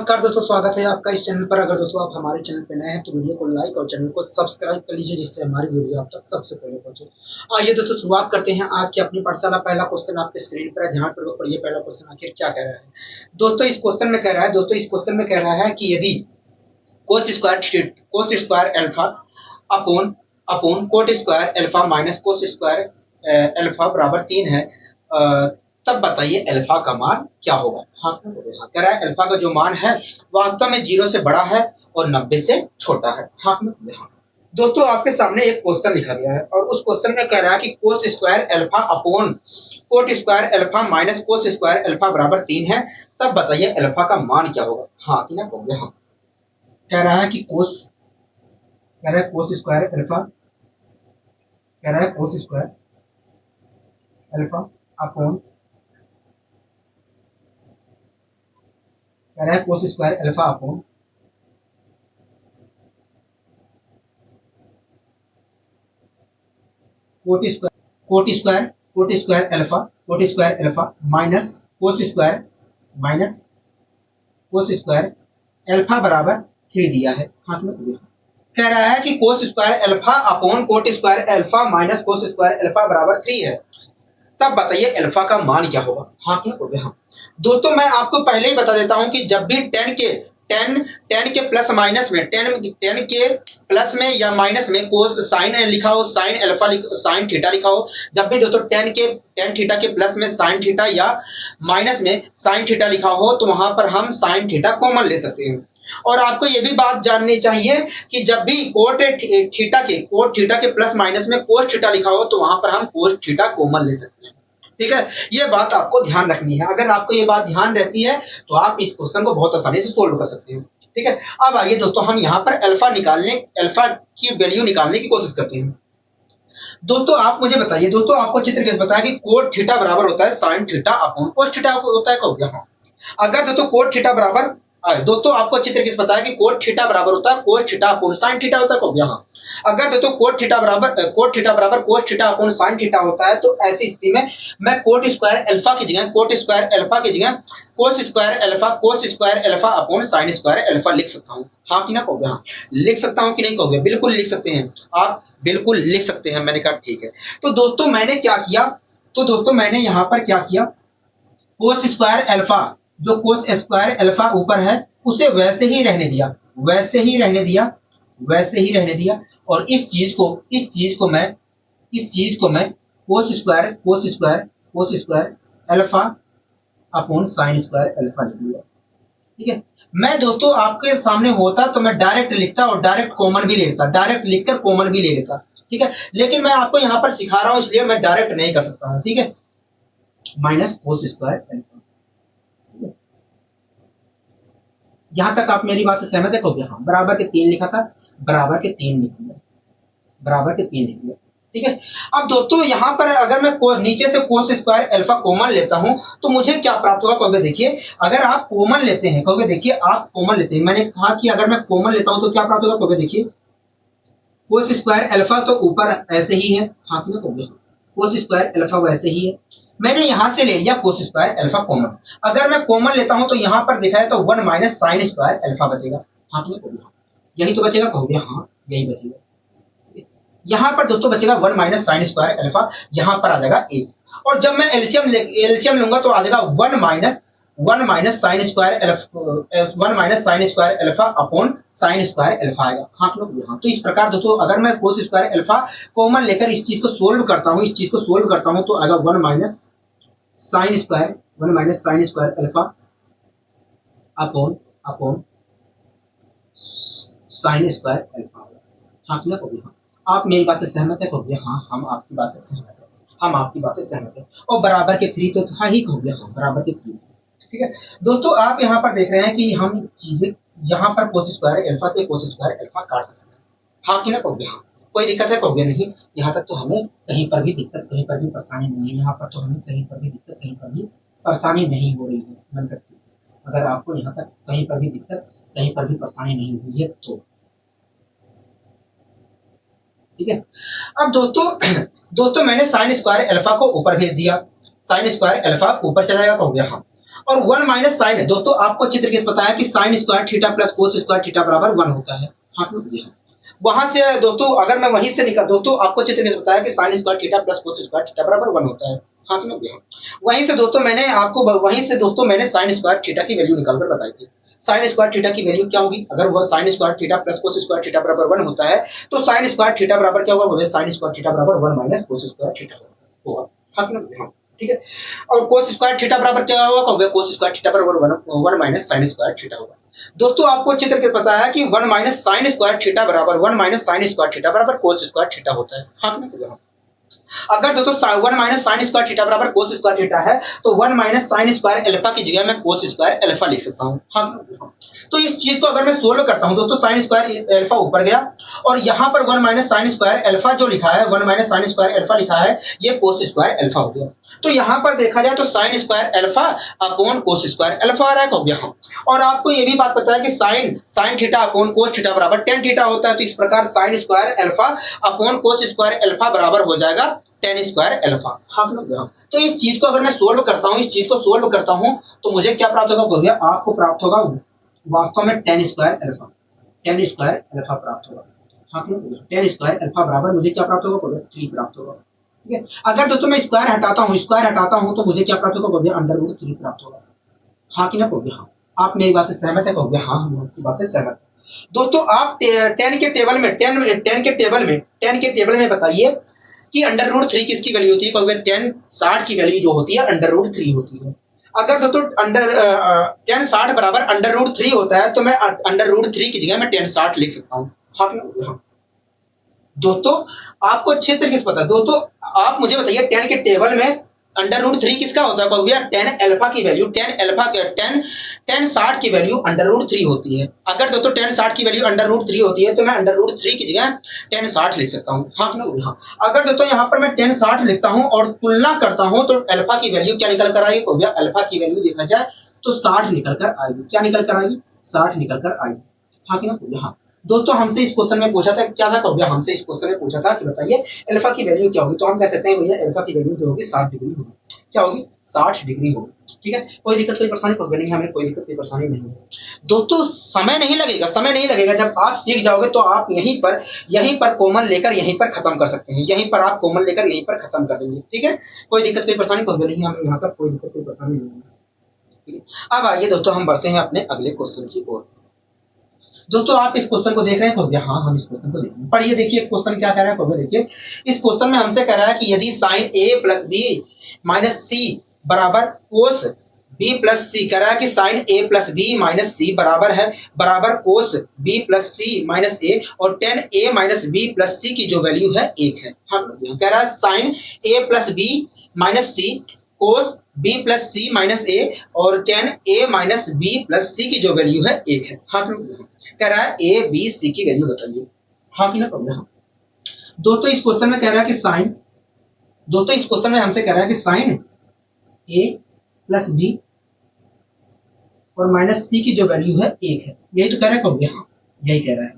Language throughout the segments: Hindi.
नमस्कार दोस्तों, स्वागत है आपका इस चैनल पर। अगर दोस्तों आप हमारे चैनल पर नए हैं तो वीडियो को लाइक और चैनल को सब्सक्राइब कर लीजिए, जिससे हमारी वीडियो आप तक सबसे पहले पहुंचे। आइए दोस्तों शुरुआत करते हैं आज की अपनी पाठशाला। पहला क्वेश्चन आपके स्क्रीन पर है, ध्यानपूर्वक पढ़िए। पहला क्वेश्चन आखिर क्या कह रहा है दोस्तों? इस क्वेश्चन में कह रहा है कि यदि कोस square alpha upon upon coat square alpha minus cos square alpha बराबर 3 है, तब बताइए अल्फा का मान क्या होगा। हाँ कह रहा है अल्फा का जो मान है वास्तव में 0 से बड़ा है और 90 से छोटा है। हाँ दोस्तों आपके सामने एक क्वेश्चन लिखा गया है और उस क्वेश्चन में कह रहा है कि कोस square alpha upon coat square alpha minus cos square alpha बराबर 3 है, तब बताइए अल्फा का मान क्या होगा। हाँ कि ना कहोगे? हाँ कह रहा है कि कोस स्क्वायर अल्फा, कह रहा है कोस स्क्वायर अल्फा अपॉन, कह रहा है कोस square alpha upon coat square alpha minus cos square alpha बराबर 3 दिया है। हाँ कह रहा है कि कोस square alpha upon coat square alpha minus cos square alpha बराबर 3 है, तब बताइए अल्फा का मान क्या होगा। हाँ क्यों हो गया? हाँ दोस्तों मैं आपको पहले ही बता देता हूं कि जब भी 10 के प्लस माइनस में 10 के प्लस में या माइनस में कोस साइन लिखा हो, साइन अल्फा साइन थीटा लिखा हो, जब भी दोस्तों 10 थीटा के प्लस में साइन थीटा या माइनस में साइन थीटा लिखा हो तो वहां पर हम साइन थीटा कॉमन ले सकते हैं। और आपको ये भी बात जाननी चाहिए कि जब भी कोट थीटा के प्लस माइनस में कोस थीटा लिखा हो तो वहां पर हम कोस थीटा कॉमन ले सकते हैं। ठीक है, ये बात आपको ध्यान रखनी है। अगर आपको ये बात ध्यान रहती है तो आप इस क्वेश्चन को बहुत आसानी से सोल्व कर सकते हैं। ठीक है, अब आइए दोस्तों हम यहाँ पर अल्फा की वैल्यू निकालने की कोशिश करते हैं। दोस्तों आप मुझे बताइए, दोस्तों आपको चित्र कैसे बताया कि कोट थीटा बराबर होता है sign theta upon cos theta होता है। कहोगे हाँ। अगर दोस्तों कोट थीटा बराबर, दोस्तों आपको चित्र किस बताया कि कोट थीटा बराबर होता है कोस थीटा अपॉन साइन थीटा होता है। कहोगे हाँ। अगर दोस्तों कोट थीटा बराबर cos theta upon sine theta होता है तो ऐसी स्थिति में मैं कोट स्क्वायर अल्फा की जगह कोस square alpha upon sine square alpha लिख सकता हूं। हाँ कि ना कहोगे? हाँ लिख सकता हूं कि नहीं कहोगे? बिल्कुल लिख सकते हैं, आप बिल्कुल लिख सकते हैं। मैंने कहा ठीक है। तो दोस्तों मैंने क्या किया, तो दोस्तों मैंने यहां पर क्या किया, कोस स्क्वायर अल्फा, जो कोस स्क्वायर अल्फा ऊपर है उसे वैसे ही रहने दिया और इस चीज को मैं कोस square alpha upon sine square alpha लिख लिया। ठीक है, मैं दोस्तों आपके सामने होता तो मैं डायरेक्ट लिखता और डायरेक्ट कॉमन भी ले लेता, डायरेक्ट लिखकर कॉमन भी ले लेता। ठीक है, लेकिन मैं आपको यहाँ पर सिखा रहा हूं इसलिए मैं डायरेक्ट नहीं कर सकता हूँ। ठीक है, माइनस कोस स्क्वायर अल्फा। यहां तक आप मेरी बात से सहमत है? कहोगे हाँ। बराबर के 3 लिखा था, बराबर के 3 लिख दिया। ठीक है, अब दोस्तों यहां पर अगर मैं नीचे से कोस स्क्वायर अल्फा कॉमन लेता हूं तो मुझे क्या प्राप्त होगा? कहोगे देखिए, अगर आप कॉमन लेते हैं, कहोगे देखिए आप कॉमन लेते हैं, मैंने कहा कि अगर मैं कॉमन लेता हूं तो क्या प्राप्त होगा? कहोगे देखिए कोस स्क्वायर अल्फा तो ऊपर ऐसे ही है। हाँ क्यों कहोगे? कोस स्क्वायर अल्फा वैसे ही है, मैंने यहां से ले लिया कोस स्क्वायर अल्फा कॉमन। अगर मैं कॉमन लेता हूं तो यहां पर दिखा है तो 1 माइनस साइन स्क्वायर अल्फा बचेगा। हाँ क्यों कहोगे? हाँ यही तो बचेगा। कहोगे हाँ यही बचेगा। यहां पर दोस्तों बचेगा 1 माइनस साइन स्क्वायर अल्फा, यहां पर आ जाएगा 1। और जब मैं एलसीएम लूंगा तो आ जाएगा 1 minus sign square alpha upon sine square alpha आएगा। हाँ हाँ, तो इस प्रकार दोस्तों अगर मैं कोस स्क्वायर अल्फा कॉमन लेकर इस चीज को सोल्व करता हूं तो आएगा 1 minus sign square alpha upon sine square alpha. हाँ क्लियर हो गया? आप मेरी बात से सहमत है? कहोगे हाँ हम आपकी बात से सहमत है। और बराबर के 3 तो था ही। कहोगे हाँ बराबर के 3। ठीक है दोस्तों, आप यहाँ पर देख रहे हैं कि हम चीजें यहाँ पर कोस स्क्वायर अल्फा से कोस स्क्वायर अल्फा काट सकते हैं। हाँ कि ना कहोगे? हाँ कोई दिक्कत है? कहोगे नहीं। यहाँ तक तो हमें कहीं पर भी दिक्कत, कहीं पर भी परेशानी नहीं है। यहाँ पर तो हमें कहीं पर भी दिक्कत, कहीं पर भी परेशानी नहीं हो रही है। मन रखिए, अगर आपको यहाँ तक कहीं पर भी दिक्कत, कहीं पर भी परेशानी नहीं हुई है तो ठीक है। अब दोस्तों मैंने साइन स्क्वायर अल्फा को ऊपर भेज दिया, साइन स्क्वायर अल्फा ऊपर चला जाएगा। कहोगे हाँ। और 1 माइनस साइन है। दोस्तों आपको अच्छी तरीके से पता है कि sine square theta plus cos square theta बराबर 1 होता है। हाँ, वहां से दोस्तों अगर मैं वहीं से निकाल, दोस्तों आपको अच्छी तरीके से बताया कि sine square theta plus cos square theta बराबर 1 होता है। हाँ तो वहीं से दोस्तों मैंने साइन स्क्वायर थीटा की वैल्यू निकालकर बताई थी। साइन स्क्वायर थीटा की वैल्यू क्या होगी? अगर वह sine square theta plus cos square theta बराबर 1 होता है तो साइन स्क्वायर थीटा बराबर क्या होगा? साइन स्क्वायर थीटा बराबर 1 माइनस कोस स्क्वायर थीटा होगा। हाँ, ठीक है। और कोस स्क्वायर थीटा बराबर क्या होगा? कोस स्क्वायर थीटा बराबर 1 माइनस साइन स्क्वायर थीटा होगा। दोस्तों आपको अच्छी तरह पता है कि 1 माइनस साइन स्क्वायर थीटा बराबर 1 माइनस साइन स्क्वायर थीटा बराबर कोस स्क्वायर थीटा होता है। हाँ, अगर दोस्तों 1 माइनस साइन स्क्वायर थीटा बराबर कोस स्क्वायर थीटा है तो 1 माइनस साइन स्क्वायर अल्फा की जगह मैं कोस स्क्वायर अल्फा लिख सकता हूँ। हाँ, तो इस चीज को अगर मैं सोल्व करता हूँ दोस्तों, साइन स्क्वायर अल्फा ऊपर गया और यहाँ पर 1 माइनस साइन स्क्वायर अल्फा जो लिखा है, 1 माइनस साइन स्क्वायर अल्फा लिखा है, ये कोस स्क्वायर अल्फा हो गया। तो यहाँ पर देखा जाए तो sine square alpha upon cos square alpha आ रहा है, हो गया। और आपको ये भी बात पता है कि sign theta upon cos theta बराबर tan थीटा होता है। तो इस प्रकार sign square alpha upon cos square alpha बराबर हो जाएगा tan स्क्वायर अल्फा। हाँ, तो इस चीज को अगर मैं सोल्व करता हूँ तो मुझे क्या प्राप्त होगा? आपको प्राप्त होगा वास्तव में tan स्क्वायर अल्फा प्राप्त होगा। हाँ, tan स्क्वायर अल्फा बराबर मुझे क्या प्राप्त होगा? 3 प्राप्त होगा। ठीक है। अगर दोस्तों मैं स्क्वायर हटाता हूँ तो मुझे क्या प्राप्त होगा? अंडर रूट 3 प्राप्त होगा। हाँ कि ना? हाँ, आप मेरी बात से सहमत है? हाँ, हम आपकी बात से सहमत है। दोस्तों आप 10 के टेबल में बताइए कि अंडर रूट 3 किसकी वैल्यू होती है? 10 60 की वैल्यू जो होती है अंडर रूट 3 होती है। अगर दोस्तों 10 60 बराबर अंडर रूट 3 होता है तो मैं अंडर रूट 3 की जगह मैं 10 60 लिख सकता हूँ। हाँ, दोस्तों आपको अच्छे तरीके से पता है। दोस्तों आप मुझे बताइए 10 के टेबल में अंडर रूट 3 किसका होता है? भैया 10 अल्फा की वैल्यू 10 60 की वैल्यू अंडर रूट 3 होती है। अगर दोस्तों 10 60 की वैल्यू अंडर रूट 3 होती है तो मैं अंडर रूट 3 की जगह 10 60 लिख सकता हूँ। हाँ, अगर दोस्तों यहाँ पर मैं 10 60 लिखता हूँ और तुलना करता हूँ तो अल्फा की वैल्यू क्या निकल कर आएगी? भैया अल्फा की वैल्यू देखा जाए तो 60 निकल कर आएगी। क्या निकल कर आएगी? 60 निकल कर आएगी। हाँ कि ना? हाँ, दोस्तों हमसे इस क्वेश्चन में पूछा था, क्या था? भैया हमसे इस क्वेश्चन में पूछा था कि बताइए अल्फा की वैल्यू क्या होगी? तो हम कह सकते हैं भैया अल्फा की वैल्यू जो होगी 60 डिग्री होगी। क्या होगी? 60 डिग्री होगी। ठीक है, कोई दिक्कत कोई परेशानी होगी नहीं, हमें कोई दिक्कत कोई परेशानी नहीं है। दोस्तों समय नहीं लगेगा। जब आप सीख जाओगे तो आप यहीं पर कॉमन लेकर यहीं पर खत्म कर सकते हैं। यहीं पर आप कॉमन लेकर यहीं पर खत्म कर देंगे। ठीक है, कोई दिक्कत कोई परेशानी होगी नहीं, हमें यहाँ पर कोई दिक्कत कोई परेशानी नहीं है। ठीक है, अब आइए दोस्तों हम बढ़ते हैं अपने अगले क्वेश्चन की ओर। दोस्तों आप इस क्वेश्चन को देख रहे हैं? हाँ, हम इस क्वेश्चन को देख रहे हैं। पढ़िए, देखिए क्वेश्चन क्या कह रहा है। देखिए इस क्वेश्चन में हमसे कह रहा है कि यदि sine a plus b minus c बराबर कोस b प्लस सी, कह रहा है कि sine a plus b minus c बराबर cos b plus c minus a और tan a minus b plus c की जो वैल्यू है 1 है। हम कह रहा है sine a plus b minus c cos b plus c minus a और tan a minus b plus c की जो वैल्यू है 1 है। हाँ, कह रहा है a b c की वैल्यू बताइए। हाँ कि ना? दोस्तों इस क्वेश्चन में कह रहा है कि साइन a प्लस b और माइनस सी की जो वैल्यू है 1 है। यही तो कह रहा है। हाँ, यही कह रहा है।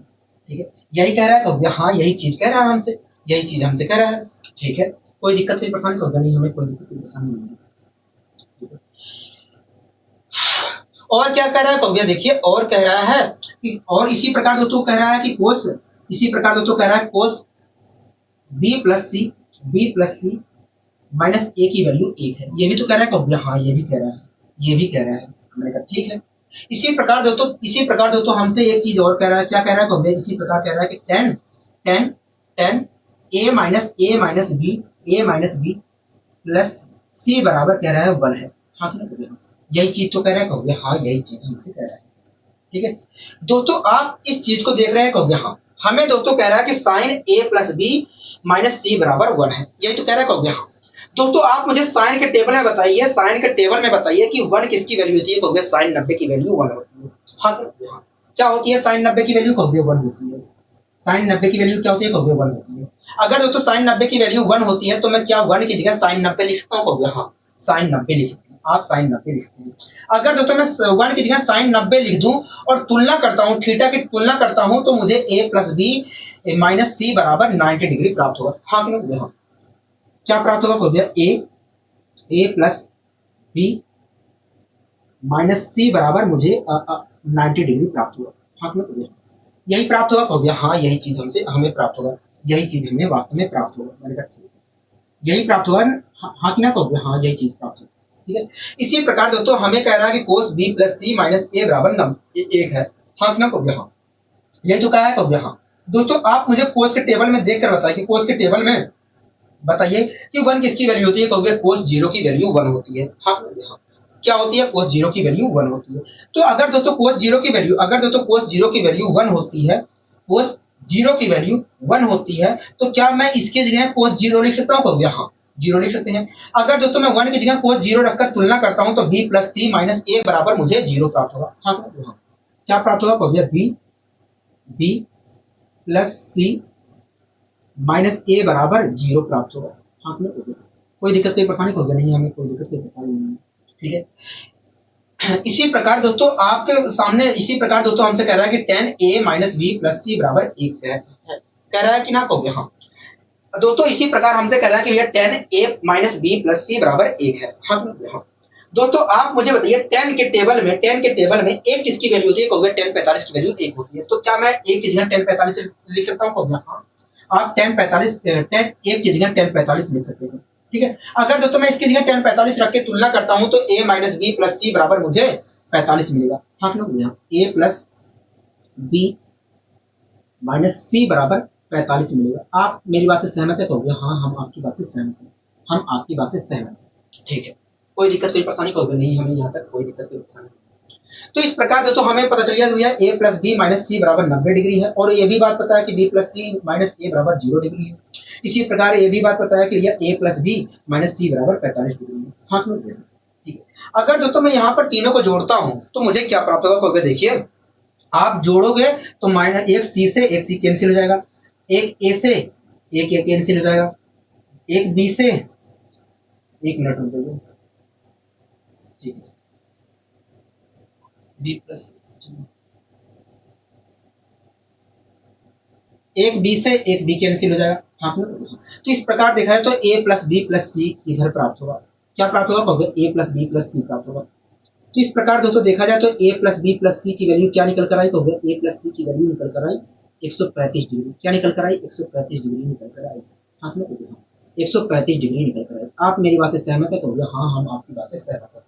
ठीक है, यही कह रहा है। हाँ, यही चीज कह रहा है हमसे, यही चीज हमसे कह रहा है। ठीक है, कोई दिक्कत कोई परेशानी होगा नहीं, हमें कोई दिक्कत कोई परेशानी नहीं है। और क्या कह रहा है? भैया देखिए और कह रहा है कि और इसी प्रकार दोस्तों कह रहा है कि cos b plus c minus a की वैल्यू 1 है। ये भी तो कह रहा है। भैया हाँ, ये भी कह रहा है। हमने कहा ठीक है। इसी प्रकार दोस्तों हमसे एक चीज और कह रहा है। क्या कह रहा है? भैया इसी प्रकार कह रहा है कि tan a minus b plus c बराबर कह रहा है 1 है। हाँ, यही चीज तो कह रहा है। हाँ, यही चीज हमसे कह रहा है। ठीक है, दोस्तों आप इस चीज को देख रहे हैं। हाँ, हमें दोस्तों कह रहा है कि sine a plus b minus c बराबर 1 है। यही तो कह रहा है। हाँ, दोस्तों आप मुझे साइन के टेबल में बताइए कि 1 किसकी वैल्यू होती है? साइन 90 की वैल्यू 1 होती है। हाँ, क्या होती है साइन 90 की वैल्यू? 1 होती है। साइन 90 की वैल्यू क्या होती है? 1 होती है। अगर दोस्तों साइन 90 की वैल्यू 1 होती है तो मैं क्या 1 की जगह साइन 90 लिख सकता हूँ? हाँ, साइन 90 लिख सकते हैं। आप साइन 90 लिख सकते हैं। अगर दोस्तों मैं 1 की जगह साइन 90 लिख दूं और तुलना करता हूं, थीटा की तुलना करता हूं तो मुझे a plus b minus c बराबर 90 डिग्री प्राप्त होगा। हाँ कि नहीं? हाँ, क्या प्राप्त होगा? a plus b minus c बराबर मुझे 90 डिग्री प्राप्त हुआ। हाँ हो गया, यही प्राप्त होगा हो गया। हाँ यही चीज हमसे हमें प्राप्त होगा, यही चीज हमें वास्तव में प्राप्त होगा। मैंने कहा ठीक है, यही प्राप्त होगा। हाँ कि ना कहोगे, हाँ यही चीज प्राप्त होगी। ठीक है, इसी प्रकार दोस्तों हमें कह रहा है कि कोस बी प्लस सी माइनस ए बराबर 1 है। हाँ कि ना कहोगे, हाँ ये तो कहा है कहोगे। हाँ दोस्तों आप मुझे कोस के टेबल में देखकर बताइए कि कोस के टेबल में बताइए कि 1 किसकी वैल्यू होती है। कहोगे कोस 0 की वैल्यू 1 होती है। हाँ हाँ, क्या होती है, कोस 0 की वैल्यू 1 होती है। तो अगर दोस्तों कोस 0 की वैल्यू, अगर दोस्तों कोस 0 की वैल्यू 1 होती है, कोस 0 की वैल्यू 1 होती है, तो क्या मैं इसके जगह कोस 0 लिख सकता हूँ। कहोगे हाँ 0 लिख सकते हैं। अगर दोस्तों मैं 1 की जगह कोस 0 रखकर तुलना करता हूं तो b प्लस सी माइनस ए बराबर मुझे 0 प्राप्त होगा। हाँ हाँ, क्या प्राप्त होगा। कहोगे b प्लस सी माइनस ए बराबर 0 प्राप्त होगा। हाँ हो गया, कोई दिक्कत कोई परेशानी हो गया नहीं, हमें कोई दिक्कत कोई परेशानी नहीं है। ठीक है, इसी प्रकार दोस्तों आपके सामने इसी प्रकार दोस्तों हमसे कह रहा है कि tan a minus b plus c बराबर 1 है, कह रहा है कि ना कहोगे। हाँ दोस्तों इसी प्रकार हमसे कह रहा है कि भैया tan a minus b plus c बराबर 1 है। हाँ हाँ दोस्तों आप मुझे बताइए tan के टेबल में एक किसकी वैल्यू होती है। कहोगे tan 45 की वैल्यू 1 होती है। तो क्या मैं एक की जगह tan 45 लिख सकता हूँ। कहोगे हाँ, आप tan 45 tan एक की जगह tan 45 लिख सकते हैं। ठीक है, अगर दोस्तों मैं इसकी जगह tan 45 रख के तुलना करता हूं तो a minus b plus c बराबर मुझे 45 मिलेगा। हाँ क्यों, a plus b minus c बराबर 45 मिलेगा। आप मेरी बात से सहमत है। कहोगे हाँ हम आपकी बात से सहमत हैं, हम आपकी बात से सहमत हैं। ठीक है, कोई दिक्कत कोई परेशानी। कहोगे नहीं, हमें यहाँ तक कोई दिक्कत कोई परेशानी। तो इस प्रकार दोस्तों हमें पता चल गया कि भैया a plus b minus c बराबर 90 डिग्री है, और ये भी बात पता है कि b प्लस सी माइनस ए बराबर 0 डिग्री है। इसी प्रकार ये भी बात पता है कि भैया a plus b minus c बराबर 45 डिग्री है। हाँ ठीक है, अगर दोस्तों मैं यहाँ पर तीनों को जोड़ता हूँ तो मुझे क्या प्राप्त होगा। कहोगे देखिए आप जोड़ोगे तो माइनस एक सी से एक सी कैंसिल हो जाएगा, एक ए से एक ए कैंसिल हो जाएगा, एक बी से एक मिनट रुक जाएगा। ठीक है, बी प्लस एक बी से एक बी कैंसिल हो जाएगा। हाँ तो इस प्रकार देखा है तो a प्लस बी प्लस सी इधर प्राप्त होगा। क्या प्राप्त होगा। कहोगे a प्लस बी प्लस सी प्राप्त होगा। तो इस प्रकार दोस्तों देखा जाए तो a plus B plus c की वैल्यू क्या निकल कर आई। कहोगे a प्लस सी की वैल्यू निकल कर आई 135 डिग्री। क्या निकल कर आई, 135 डिग्री निकल कर आई। हाँ 135 डिग्री निकल कर आई। आप मेरी बात से सहमत है। कहोगे हाँ हम आपकी बात से सहमत है,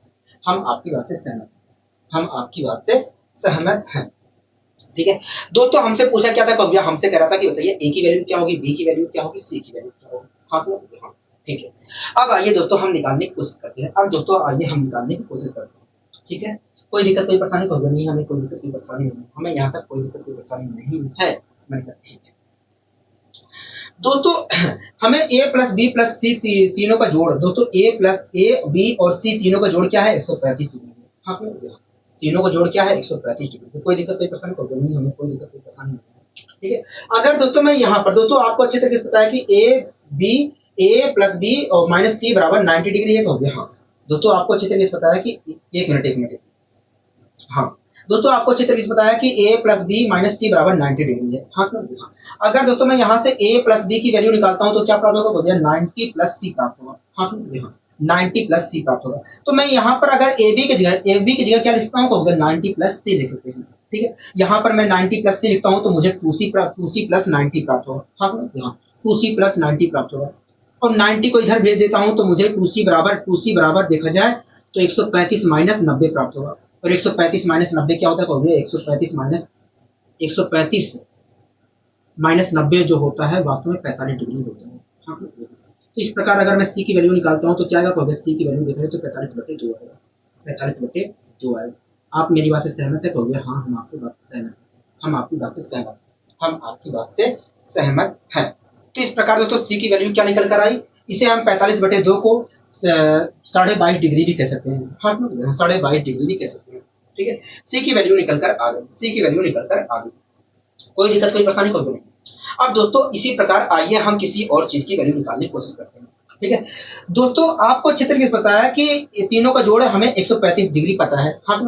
हम आपकी बात से सहमत हैं, हम आपकी बात से सहमत हैं। ठीक है दोस्तों, हमसे पूछा क्या था। कहोगे हमसे कह रहा था कि बताइए a की वैल्यू क्या होगी, b की वैल्यू क्या होगी, c की वैल्यू क्या होगी। हाँ ठीक है, अब आइए दोस्तों हम निकालने की कोशिश करते हैं। अब दोस्तों आइए हम निकालने की कोशिश करते हैं। ठीक है, कोई दिक्कत कोई परेशानी। कहोगे नहीं, हमें कोई दिक्कत कोई परेशानी नहीं, हमें यहाँ तक कोई दिक्कत कोई परेशानी नहीं है। मैंने कहा ठीक है दोस्तों, हमें a प्लस बी प्लस सी तीनों का जोड़ दोस्तों a प्लस ए बी और c तीनों का जोड़ क्या है 135 डिग्री है। हाँ तीनों का जोड़ क्या है 135 डिग्री। कोई दिक्कत कोई परेशानी। कहोगे नहीं, हमें कोई दिक्कत कोई परेशानी नहीं। ठीक है, अगर दोस्तों मैं यहाँ पर दोस्तों आपको अच्छे तरीके से पता है कि a प्लस बी और माइनस सी बराबर 90 डिग्री है। कहोगे हाँ दोस्तों आपको अच्छे तरीके से पता है कि एक मिनट हाँ दोस्तों आपको अच्छे तरीके से बताया कि a plus b minus c बराबर 90 डिग्री है। हाँ अगर दोस्तों मैं यहाँ से a प्लस बी की वैल्यू निकालता हूँ तो क्या प्राप्त होगा। भैया 90 प्लस सी प्राप्त होगा। हाँ 90 प्लस सी प्राप्त होगा। तो मैं यहाँ पर अगर ए बी की जगह क्या लिखता हूँ। 90 प्लस सी लिख सकते हैं। ठीक है, यहाँ पर मैं 90 प्लस सी लिखता हूँ तो मुझे 2c प्लस 90 प्राप्त होगा। हाँ 2c प्लस 90 प्राप्त होगा, और 90 को इधर भेज देता हूँ तो मुझे 2c बराबर देखा जाए तो 135 माइनस 90 प्राप्त होगा। और 135 माइनस 90 क्या होता है। कहोगे 135 माइनस 90 जो होता है वास्तव में 45 डिग्री होता है। हाँ तो इस प्रकार अगर मैं c की वैल्यू निकालता हूँ तो क्या आएगा। कहोगे c की वैल्यू देखा जाए तो 45/2 आएगा, 45/2 आएगा। आप मेरी बात से सहमत है। कहोगे हाँ हम आपकी बात से सहमत, हम आपकी बात से सहमत, हम आपकी बात से सहमत हैं। तो इस प्रकार दोस्तों c की वैल्यू क्या निकल कर आई, इसे हम 45/2 को 22.5 डिग्री भी कह सकते हैं। हाँ 22.5 डिग्री भी कह सकते हैं। ठीक है, c की वैल्यू निकल कर आ गई, c की वैल्यू निकल कर आ गई। कोई दिक्कत कोई परेशानी कोई नहीं। अब दोस्तों इसी प्रकार आइए हम किसी और चीज की वैल्यू निकालने की कोशिश करते हैं। ठीक है दोस्तों, आपको अच्छे तरीके से पता है कि तीनों का जोड़ हमें 135 डिग्री पता है। हाँ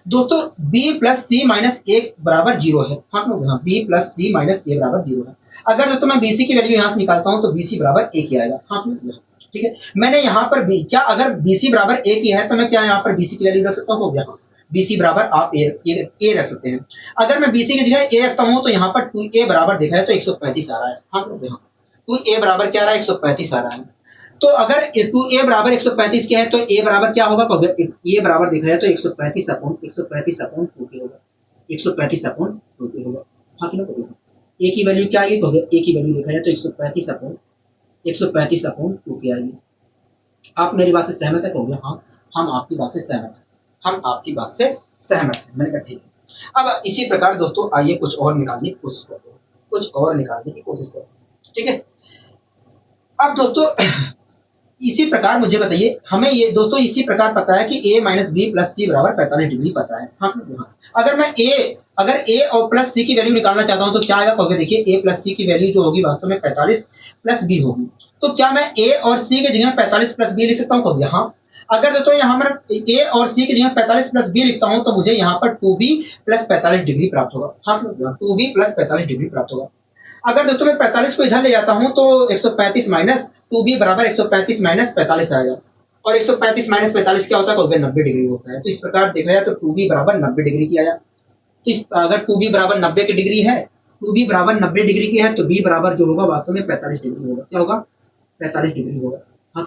दोस्तों b प्लस सी माइनस ए बराबर 0 है। हाँ b प्लस सी माइनस ए बराबर 0 है। अगर दोस्तों मैं bc की वैल्यू यहाँ से निकालता हूँ तो bc बराबर 1 आएगा। हाँ ठीक है। मैंने यहाँ पर भी क्या अगर BC बराबर A की है तो मैं क्या यहाँ पर BC की वैल्यू रख सकता हूँ? यहाँ BC बराबर आप A रख सकते हैं। अगर मैं BC की जगह A रखता हूँ तो यहाँ पर 2A बराबर देखा है तो 135 आ रहा है। हाँ, 2A बराबर क्या आ रहा है? 135 आ रहा है। तो अगर 2A बराबर 135 के है तो A बराबर क्या होगा? A बराबर देखा है तो 135 अपॉन 2K होगा। 135 अपॉन 2K होगा। हाँ कि ना? A की वैल्यू क्या आएगी? A की वैल्यू देखा जाए तो 135 अपॉन 2K आएगी। आप मेरी बात से सहमत है? कहोगे हाँ, हम आपकी बात से सहमत हैं। हम आपकी बात से सहमत हैं। मैंने कहा ठीक है। अब इसी प्रकार दोस्तों आइए कुछ और निकालने की कोशिश करते हैं। ठीक है। अब दोस्तों इसी प्रकार मुझे बताइए, हमें ये दोस्तों इसी प्रकार पता है कि A minus b plus c बराबर 45 डिग्री पता है। हाँ, अगर A और प्लस सी की वैल्यू निकालना चाहता हूं तो क्या आएगा? कहोगे देखिए A प्लस सी की वैल्यू जो होगी वास्तव में 45 प्लस बी होगी। तो क्या मैं A और C की जगह 45 प्लस बी लिख सकता हूँ? कहोगे हाँ। अगर दोस्तों यहाँ पर A और C की जगह 45 प्लस बी लिखता हूँ तो मुझे यहाँ पर 2B प्लस 45 डिग्री प्राप्त होगा। हाँ, 2B प्लस 45 डिग्री प्राप्त होगा। अगर दोस्तों मैं 45 को इधर ले जाता हूं तो 135 माइनस 2B बराबर 135 माइनस 45 आएगा। और 135 माइनस 45 क्या होता है? 90 डिग्री होता है। तो इस प्रकार देखा जाए तो 2B बराबर 90 डिग्री की आया। तो अगर 2B बराबर 90 की डिग्री है, 2B बराबर 90 डिग्री की है तो B बराबर जो होगा वास्तव में 45 डिग्री होगा। क्या होगा? 45 डिग्री होगा। हाँ,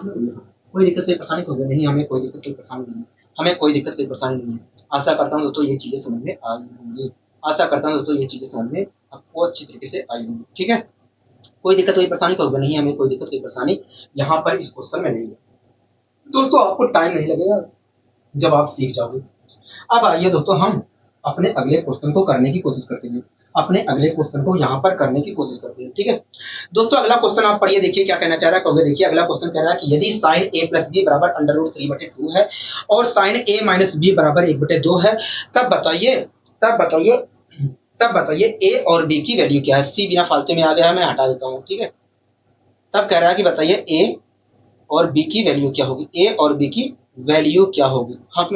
कोई दिक्कत कोई परेशानी होगी नहीं? हमें कोई दिक्कत कोई परेशानी नहीं है। हमें कोई दिक्कत कोई परेशानी नहीं है। आशा करता हूँ दोस्तों ये चीजें समझ में आई होंगी। आशा करता हूँ दोस्तों ये चीजें समझ में आपको अच्छी तरीके से आई होंगी। ठीक है, कोई दिक्कत कोई परेशानी तो नहीं, हमें कोई दिक्कत कोई परेशानी यहाँ पर इस क्वेश्चन में नहीं है। दोस्तों आपको टाइम नहीं लगेगा जब आप सीख जाओगे। अब आइए दोस्तों हम अपने अगले क्वेश्चन को करने की कोशिश करते हैं। अपने अगले क्वेश्चन को यहाँ पर करने की कोशिश करते हैं। ठीक है दोस्तों, अगला क्वेश्चन आप पढ़िए, देखिए क्या कहना चाह रहा है। देखिए अगला क्वेश्चन कह रहा है कि यदि साइन A प्लस बी बराबर √3/2 है और साइन A माइनस बी बराबर 1/2 है, तब बताइए A और B की वैल्यू क्या है। C बिना फालतू में आ गया है, मैं हटा देता हूँ। ठीक है, तब कह रहा है कि बताइए A और B की वैल्यू क्या होगी। A और B की वैल्यू क्या होगी? हाँ,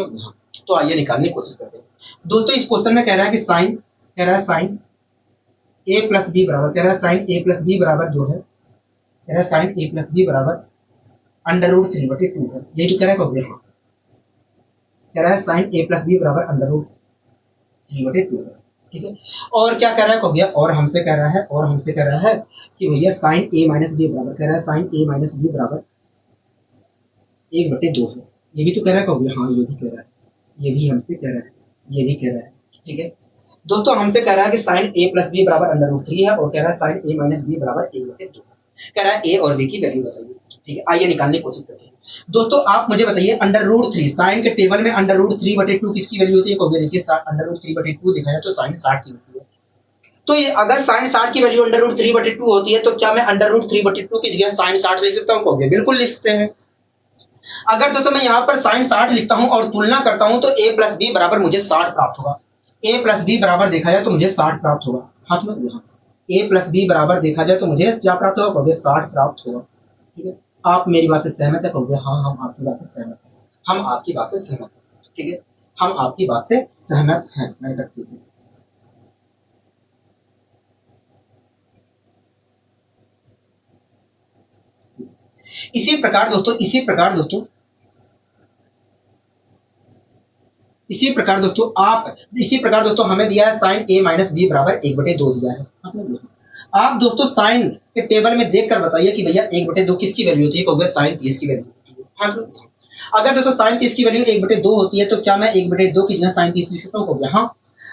तो आइए निकालने की कोशिश करते हैं। दोस्तों इस क्वेश्चन में कह रहा है कि साइन A प्लस बी बराबर, कह रहा है साइन A प्लस बी बराबर जो है, कह रहा है साइन A प्लस बी बराबर √3/2 है। यही तो कह रहा है। हाँ, कह रहा है साइन A प्लस बी बराबर √3/2 है। ठीक है, और क्या कह रहा है भैया? और हमसे कह रहा है कि भैया साइन A माइनस बी बराबर, कह रहा है साइन A माइनस बी बराबर 1/2 है। ये भी तो कह रहा है भैया? हाँ, ये भी कह रहा है, ये भी हमसे कह रहा है, ये भी कह रहा है। ठीक है दोस्तों, हमसे कह रहा है कि साइन A प्लस बी बराबर √3 है और कह रहा है साइन A माइनस बी बराबर 1/2 है। कह रहा है A और B की वैल्यू बताइए। ठीक है, आइए निकालने की कोशिश करते हैं। दोस्तों आप मुझे बताइए √3 साइन के टेबल में √3/2 किसकी वैल्यू होती है? को देखिए √3/2 देखा जाए तो साइन 60 की होती है। तो ये अगर साइन 60 की वैल्यू √3/2 होती है तो क्या मैं √3/2 की जगह साइन 60 लिख सकता हूँ? बिल्कुल लिख सकते हैं। अगर दोस्तों मैं यहाँ पर साइन 60 लिखता हूँ और तुलना करता हूँ तो A प्लस बी बराबर मुझे 60 प्राप्त होगा। A प्लस बी बराबर देखा जाए तो मुझे 60 प्राप्त होगा। हाथ में A प्लस बी बराबर देखा जाए तो मुझे क्या प्राप्त होगा? 60 प्राप्त होगा। ठीक है, आप मेरी बात से सहमत है? कहोगे हाँ, हम आपकी बात से सहमत हैं। हम आपकी बात से सहमत हैं। ठीक है, हम आपकी बात से सहमत हैं। मैं करती हूँ। इसी प्रकार दोस्तों हमें दिया है साइन A माइनस बी बराबर 1/2 दिया है। आप दोस्तों साइन के टेबल में देखकर बताइए कि भैया 1/2 किसकी वैल्यू होती है? कहोगे साइन 30 की वैल्यू होती है। हाँ, अगर दोस्तों साइन 30 की वैल्यू 1/2 होती है तो क्या मैं 1/2 की जगह साइन 30 लिख सकता हूँ? कहोगे हाँ।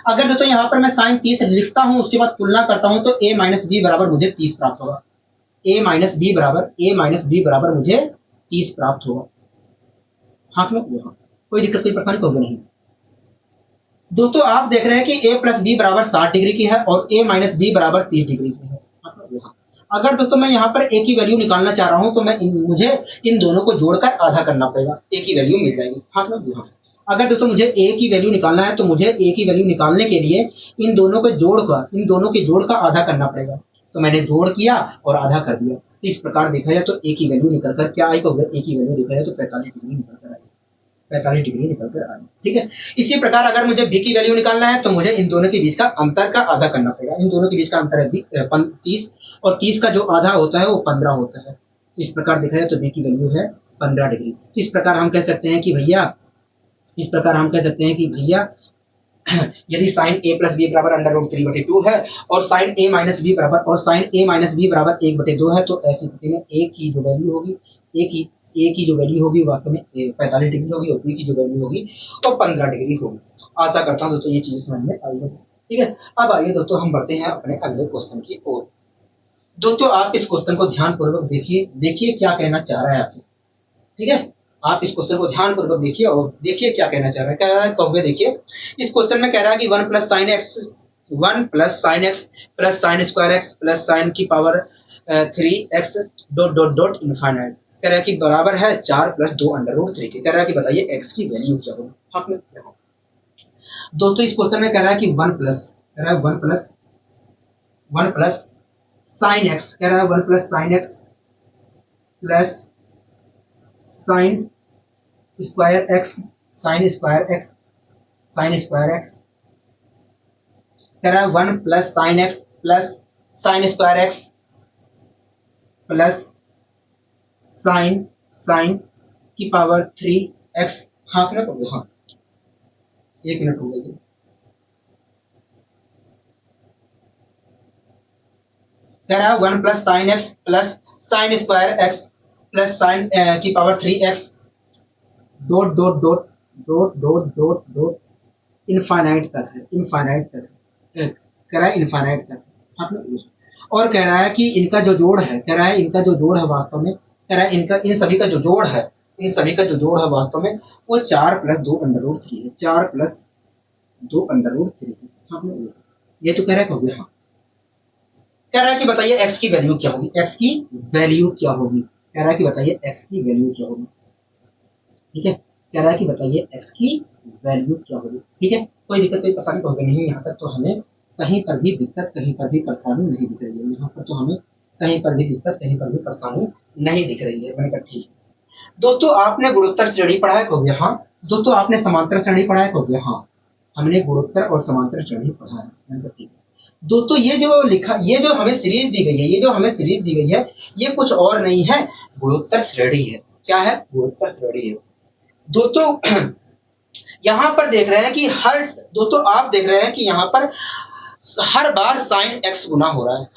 अगर दोस्तों यहाँ पर मैं साइन 30 लिखता हूँ उसके बाद तुलना करता हूँ तो A माइनस बी बराबर मुझे 30 प्राप्त होगा। A माइनस बी बराबर मुझे 30 प्राप्त होगा। हाँ, कोई दिक्कत कोई परेशानी तो नहीं। दोस्तों आप देख रहे हैं कि A प्लस बी बराबर 60 डिग्री की है और A माइनस बी बराबर 30 डिग्री की है। अगर दोस्तों मैं यहाँ पर A की वैल्यू निकालना चाह रहा हूँ तो मुझे इन दोनों को जोड़कर आधा करना पड़ेगा, A की वैल्यू मिल जाएगी। हाँ, अगर दोस्तों मुझे A की वैल्यू निकालना है तो मुझे A की वैल्यू निकालने के लिए इन दोनों के जोड़ का आधा करना पड़ेगा। तो मैंने जोड़ किया और आधा कर दिया। तो इस प्रकार देखा जाए तो A की वैल्यू निकल कर क्या आई? A की वैल्यू देखा जाए तो 45 डिग्री निकल कर आई। 45 डिग्री निकल कर आई। ठीक है, इसी प्रकार अगर मुझे B की वैल्यू निकालना है तो मुझे इन दोनों के बीच का अंतर का आधा करना पड़ेगा। इन दोनों के बीच का अंतर है 30 और 30 का जो आधा होता है वो 15 होता है। इस प्रकार देखा जाए तो बी की वैल्यू है 15 डिग्री। इस प्रकार हम कह सकते हैं कि भैया यदि साइन ए प्लस बी बराबर अंडर रूट 3/2 है और साइन ए माइनस बी बराबर 1/2 है, तो ऐसी स्थिति में ए की जो वैल्यू होगी वास्तव में 45 डिग्री होगी और बी की जो वैल्यू होगी वो 15 डिग्री होगी। आशा करता हूँ दोस्तों ये चीजें समझ में आई होगी। ठीक है, अब आइए दोस्तों हम बढ़ते हैं अपने अगले क्वेश्चन की ओर। दोस्तों आप इस क्वेश्चन को ध्यानपूर्वक देखिए क्या कहना चाह रहा है आपको। ठीक है, आप इस क्वेश्चन को ध्यानपूर्वक देखिए और देखिए क्या कहना चाह रहा है। कह रहा है कहोगे, देखिए इस क्वेश्चन में कह रहा है कि 1 plus sine x plus sine square x plus sine की power 3x dot dot dot infinite. कह रहा है कि बराबर है 4 प्लस 2 अंडर रूट 3 के। कह रहा है कि बताइए x की वैल्यू क्या होगी। हाँ देखो दोस्तों इस क्वेश्चन में कह रहा है कि 1 प्लस साइन एक्स, कह रहा है 1 plus sine x plus sine square x कह रहा है 1 plus sine x plus sine square x plus sine की पावर 3x। हाँ मिनट हो गया, हाँ 1 मिनट हो गया। कह रहा है 1 plus sine x plus sine square x plus sine की power 3x dot dot dot dot dot dot dot infinite तक है, कह रहा है इनफाइनाइट तक। हाँ और कह रहा है कि इनका जो जोड़ है, वास्तव में कह रहा है इन सभी का जो जोड़ है वास्तव में वो 4 प्लस 2 अंडर रूट 3 है। 4 प्लस 2 अंडर रूट 3 है। हाँ ये तो कह रहा है कहोगे, हाँ कह रहा है कि बताइए x की वैल्यू क्या होगी। कह रहा है कि बताइए x की वैल्यू क्या होगी। ठीक है, कह रहा है कि बताइए x की वैल्यू क्या होगी। ठीक है, कोई दिक्कत कोई परेशानी तो होगी नहीं। यहाँ तक तो हमें कहीं पर भी दिक्कत कहीं पर भी परेशानी नहीं दिख रही है। यहाँ पर तो हमें कहीं पर भी दिक्कत कहीं पर भी परेशानी नहीं दिख रही है। मैंने कहा ठीक है। दोस्तों आपने गुणोत्तर श्रेणी पढ़ा है कहोगे, हाँ। दोस्तों आपने समांतर श्रेणी पढ़ा है कहोगे, हाँ हमने गुणोत्तर और समांतर श्रेणी पढ़ा है। मैंने कहा ठीक है। दोस्तों ये जो हमें सीरीज दी गई है, ये कुछ और नहीं है, गुणोत्तर श्रेणी है। क्या है? गुणोत्तर श्रेणी है। दोस्तों यहाँ पर देख रहे हैं कि आप देख रहे हैं कि यहाँ पर हर बार साइन एक्स गुना हो रहा है।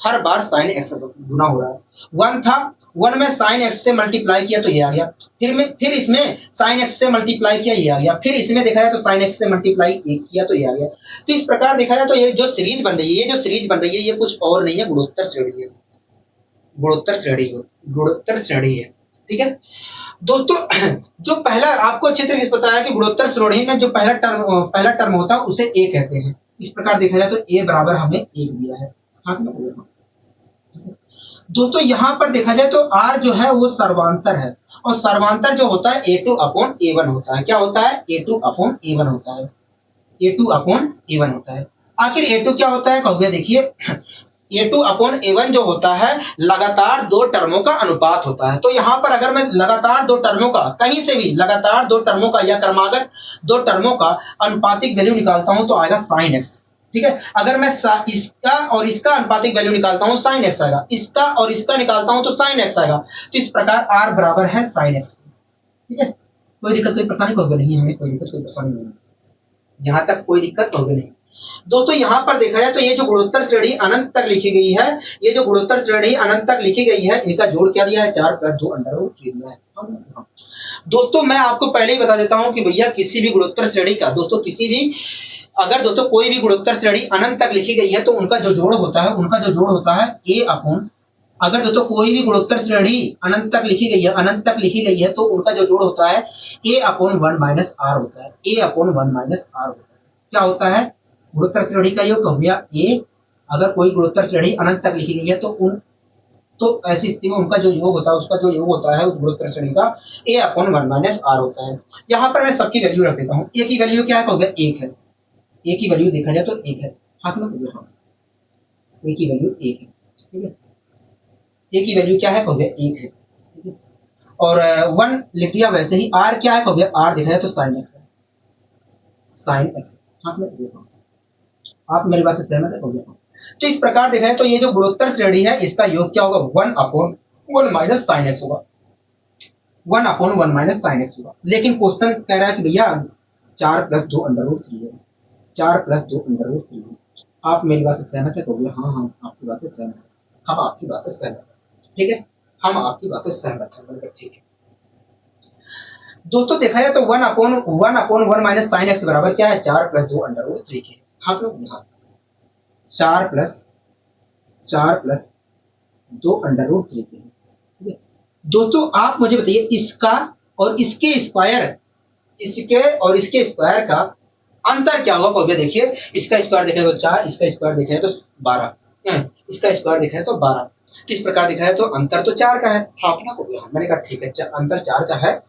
1 था, 1 में साइन एक्स से मल्टीप्लाई किया तो ये आ गया, फिर इसमें साइन एक्स से मल्टीप्लाई किया ये आ गया, फिर इसमें देखा जाए तो साइन एक्स से मल्टीप्लाई किया तो ये आ गया। तो इस प्रकार देखा जाए तो ये जो सीरीज बन रही है ये कुछ और नहीं है, गुणोत्तर श्रेणी है। ठीक है दोस्तों, जो पहला आपको अच्छे तरीके से पता है कि गुणोत्तर श्रेणी में जो पहला टर्म होता है उसे ए कहते हैं। इस प्रकार देखा जाए तो ए बराबर हमें 1 दिया है। हाँ दोस्तों यहाँ पर देखा जाए तो r जो है वो सर्वांतर है, और सर्वांतर जो होता है A2/A1 होता है। क्या होता है? A2/A1 होता है। आखिर A2 क्या होता है कहोगे, देखिए A2/A1 जो होता है लगातार 2 टर्मों का अनुपात होता है। तो यहाँ पर अगर मैं लगातार 2 टर्मों का कहीं से भी लगातार 2 टर्मों का या क्रमागत 2 टर्मों का अनुपातिक वैल्यू निकालता हूं तो आएगा sin x। ठीक है, अगर मैं इसका और इसका अनुपातिक वैल्यू निकालता हूं sin x आएगा, इसका और इसका निकालता हूं तो sin x आएगा। तो इस प्रकार r बराबर है sin x। ठीक है, कोई दिक्कत कोई परेशानी होगी नहीं, हमें कोई दिक्कत कोई परेशानी नहीं, यहाँ तक कोई दिक्कत होगी नहीं। दोस्तों यहाँ पर देखा जाए तो ये जो गुणोत्तर श्रेणी अनंत तक लिखी गई है, इनका जोड़ क्या दिया है? 4 प्लस 2 अंडर रूट 3 दिया है। दोस्तों मैं आपको पहले ही बता देता हूं कि भैया किसी भी गुणोत्तर श्रेणी का अगर कोई भी गुणोत्तर श्रेणी अनंत तक लिखी गई है तो उनका जो जोड़ होता है a अपॉन, अगर दोस्तों कोई भी गुणोत्तर श्रेणी अनंत तक लिखी गई है तो उनका जो जोड़ होता है a/1 माइनस r होता है। क्या होता है? गुणोत्तर श्रेणी का योग हो गया a। अगर कोई गुणोत्तर श्रेणी अनंत तक लिखी गई है तो ऐसी स्थिति में उनका जो योग होता है उस गुणोत्तर श्रेणी का a/1 माइनस r होता है। यहाँ पर मैं सबकी वैल्यू रख देता हूँ। a की वैल्यू क्या है कहोगे? 1 है। a की वैल्यू देखा जाए तो 1 है। हाथ में कहोगे, हाँ a की वैल्यू 1 है। ठीक है, a की वैल्यू क्या है कहोगे? 1 है। ठीक है, और 1 लिख दिया। वैसे ही r क्या है कहोगे? r देखा जाए तो sin x है। हाथ में कहोगे, आप मेरी बात से सहमत है कहोगे? तो इस प्रकार देखा है तो ये जो गुणोत्तर श्रेणी है इसका योग क्या होगा? 1/a 1 माइनस साइन एक्स होगा, 1/1 माइनस साइन एक्स होगा। लेकिन क्वेश्चन कह रहा है कि भैया 4 + 2 √3 है, 4 + 2 √3 है। आप मेरी बात से सहमत है? तो भैया हाँ हम आपकी बात से सहमत है, हम आपकी बात से सहमत है। ठीक है, हम आपकी बात से सहमत है, बिल्कुल ठीक है। दोस्तों देखा जाए तो 1/1 माइनस साइन एक्स बराबर क्या है? 4 + 2 √3 के। हाँ लोग यहाँ 4 + 2 √3 के। ठीक है दोस्तों, आप मुझे बताइए इसका और इसके स्क्वायर, इसके और इसके स्क्वायर का अंतर क्या होगा? कोई भी देखिए, इसका स्क्वायर देखें तो 4, इसका स्क्वायर देखें तो 12, इसका स्क्वायर देखें तो 12। किस प्रकार दिखा है? तो अंतर तो 4 का है। हाँ ना को मैंने कहा ठीक है, अंतर 4 का है,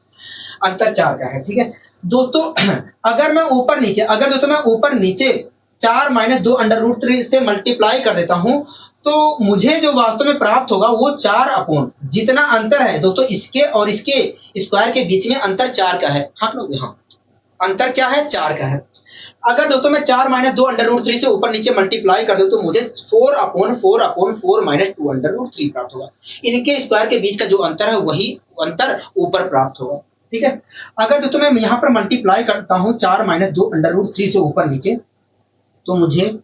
अंतर 4 का है। ठीक है दोस्तों, अगर मैं ऊपर नीचे, अगर दोस्तों मैं ऊपर नीचे 4 - 2 √3 से मल्टीप्लाई कर देता हूं तो मुझे जो वास्तव में प्राप्त होगा वो 4 जितना अंतर है दोस्तों इसके और इसके स्क्वायर के बीच में अंतर 4 का है। हाँ लोग यहाँ अंतर क्या है? 4 का है। अगर दोस्तों मैं 4 - 2 √3 से ऊपर नीचे मल्टीप्लाई कर दूं तो मुझे 4/4 - 2 √3 प्राप्त होगा। इनके स्क्वायर के बीच का जो अंतर है वही अंतर ऊपर प्राप्त होगा। ठीक है, अगर दोस्तों मैं यहाँ पर मल्टीप्लाई करता हूँ 4 - 2 √3 से ऊपर नीचे तो मुझे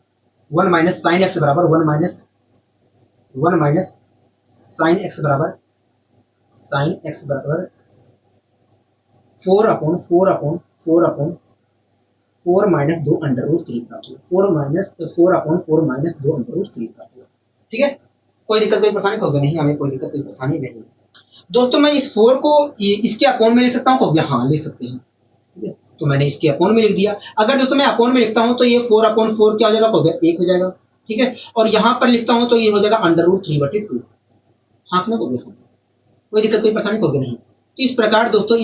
1 माइनस साइन एक्स बराबर 1 माइनस साइन एक्स बराबर 4/4 - 2 √3 प्राप्त होगा। 4/4 - 2 √3 प्राप्त होगा। ठीक है, कोई दिक्कत कोई परेशानी होगी नहीं, हमें कोई दिक्कत कोई परेशानी नहीं। दोस्तों मैं इस 4 को इसके अपोन में लिख सकता हूँ? हाँ लिख सकते हैं। ठीक है, तो मैंने इसके अपोन में लिख दिया। अगर दोस्तों मैं अपोन में लिखता हूँ तो ये 4/4 क्या हो जाएगा? 1 हो जाएगा। ठीक है, और यहाँ पर लिखता हूँ तो ये हो जाएगा √3/2। हाँ ना कोई दिक्कत कोई परेशानी होगी नहीं। इस प्रकार दोस्तों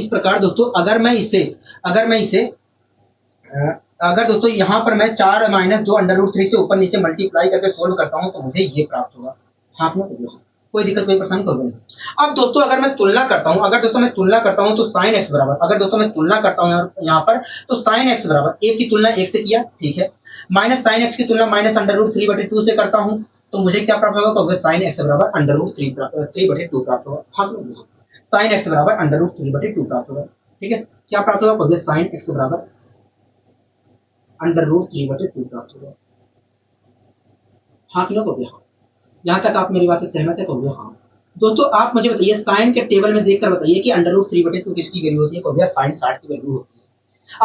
अगर दोस्तों यहाँ पर मैं 4 - 2 √3 से ऊपर नीचे मल्टीप्लाई करके सोल्व करता हूँ तो मुझे ये प्राप्त होगा। हाँ ना कोई दिक्कत कोई परेशानी होगी नहीं। अब दोस्तों अगर मैं तुलना करता हूँ तो साइन एक्स बराबर, अगर दोस्तों मैं तुलना करता हूँ यहाँ पर तो साइन एक्स बराबर 1 की तुलना 1 से किया, ठीक है, माइनस साइन एक्स की तुलना -√3/2 से करता हूँ तो मुझे क्या प्राप्त होगा? तो साइन एक्स बराबर √3/2 प्राप्त होगा। हाँ साइन एक्स बराबर √3/2 प्राप्त होगा। ठीक है, क्या प्राप्त होगा? साइन एक्स बराबर √3/2 प्राप्त होगा। हाँ क्लियर हो गया? यहाँ तक आप मेरी बात से सहमत है? तो गया हाँ। दोस्तों आप मुझे बताइए साइन के टेबल में देखकर बताइए कि √3/2 किसकी वैल्यू होती है? तो भैया साइन 60 की वैल्यू होती है।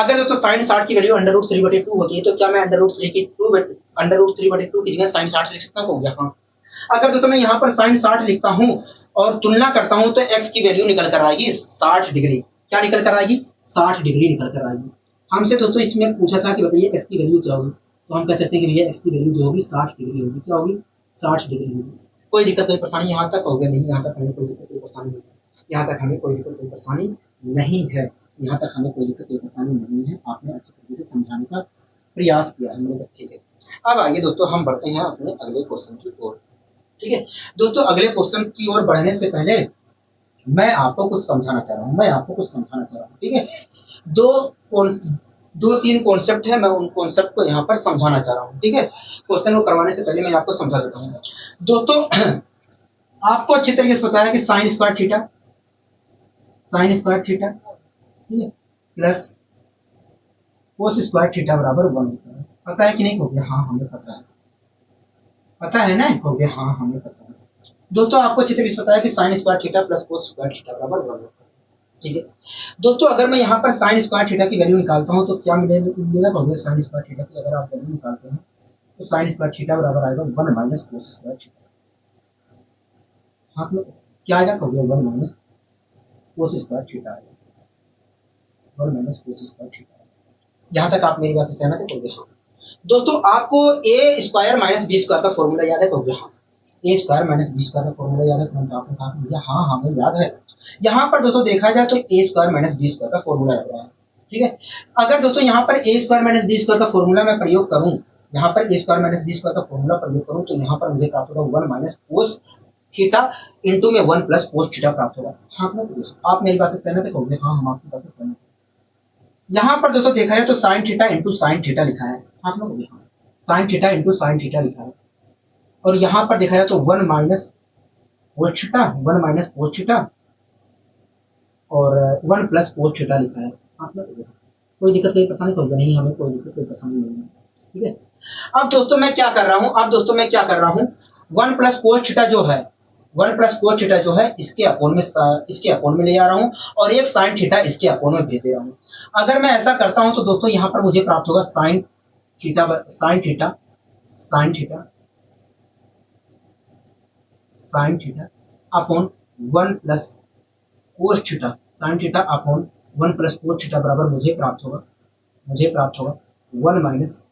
अगर दोस्तों साइन 60 की वैल्यू √3/2 होती है तो क्या मैं √3/2 की जगह साइन 60 लिख सकता हूँ? हो गया हाँ। अगर दोस्तों मैं यहाँ पर साइन 60 लिखता हूँ और तुलना करता हूँ तो एक्स की वैल्यू निकल कर आएगी 60 डिग्री। क्या निकल कर आएगी? 60 डिग्री निकल कर आएगी। हमसे दोस्तों इसमें पूछा था कि बताइए एक्स की वैल्यू क्या होगी, तो हम कह सकते हैं कि भैया एक्स की वैल्यू जो होगी 60 डिग्री होगी। क्या होगी? 60 डिग्री होगी। कोई दिक्कत कोई परेशानी यहाँ तक हो गया नहीं? यहाँ तक हमें कोई दिक्कत कोई परेशानी नहीं है, यहाँ तक हमें कोई दिक्कत कोई परेशानी नहीं है, यहाँ तक हमें कोई दिक्कत कोई परेशानी नहीं है। आपने अच्छे तरीके से समझाने का प्रयास किया है मेरे बच्चे के। अब आइए दोस्तों हम बढ़ते हैं अपने अगले क्वेश्चन की ओर। ठीक है दोस्तों, अगले क्वेश्चन की ओर बढ़ने से पहले मैं आपको कुछ समझाना चाह रहा हूँ। ठीक है, दो तीन कॉन्सेप्ट है, मैं उन कॉन्सेप्ट को यहाँ पर समझाना चाह रहा हूँ। ठीक है, क्वेश्चन को करवाने से पहले मैं आपको समझा देता हूँ। दोस्तों आपको अच्छी तरीके से पता है कि साइन स्क्वायर थीटा ठीक है प्लस कोस स्क्वायर थीटा बराबर 1 होता है। पता है कि नहीं? हो गया हाँ हमें पता है ना? हो गया हाँ हमें पता है। दोस्तों आपको अच्छी तरीके से पता है कि sine square theta plus cos square theta बराबर 1 होता है। ठीक है दोस्तों, अगर मैं यहाँ पर साइन स्क्वायर थीटा की वैल्यू निकालता हूँ तो क्या मिलेगा? साइन स्क्वायर थीटा की अगर आप वैल्यू निकालते हैं तो साइन स्क्वायर थीटा बराबर आएगा 1 माइनस कोस स्क्वायर थीटा। हाँ क्या आएगा? 1 माइनस कोस स्क्वायर थीटा आएगा, 1 माइनस कोस स्क्वायर थीटा। यहाँ तक आप मेरी बात से सहमत है? हाँ। दोस्तों आपको ए स्क्वायर माइनस बी स्क्वायर का फॉर्मूला याद है? हाँ, ए स्क्वायर माइनस बी स्क्वायर का फॉर्मूला याद है? तो आपने कहा भैया हाँ हमें याद है। यहाँ पर दोस्तों देखा जाए तो ए स्क्वायर माइनस बी स्क्वायर का फॉर्मूला लग रहा है। ठीक है, अगर दोस्तों यहाँ पर ए स्क्वायर माइनस बी स्क्वायर का फॉर्मूला मैं प्रयोग करूँ, यहाँ पर ए स्क्वायर माइनस बी स्क्वायर का फॉर्मूला प्रयोग करूँ तो यहाँ पर मुझे प्राप्त होगा 1 माइनस कोस थीटा इंटू में 1 प्लस कोस थीटा प्राप्त होगा। हाँ आप मेरी बात से सहमत है? हाँ हम आपकी बात से सहमत है। यहाँ पर दोस्तों देखा जाए तो sine theta into sine theta लिखा है। आप लोग sine theta into sine theta लिखा है, और यहाँ पर देखा जाए तो 1 minus cos theta, 1 minus cos theta और 1 प्लस कोस थीटा लिखा है। आपने कोई दिक्कत कोई परेशानी होगी नहीं, हमें कोई दिक्कत कोई परेशानी नहीं है। ठीक है, अब दोस्तों मैं क्या कर रहा हूँ, 1 प्लस कोस थीटा जो है, 1 प्लस कोस थीटा जो है इसके अपोन में ले आ रहा हूँ और एक साइन थीटा इसके अपोन में भेज दे रहा हूँ। अगर मैं ऐसा करता हूँ तो दोस्तों यहाँ पर मुझे प्राप्त होगा sign theta upon 1 plus cos theta, sine theta upon 1 plus cos theta बराबर मुझे प्राप्त होगा 1 minus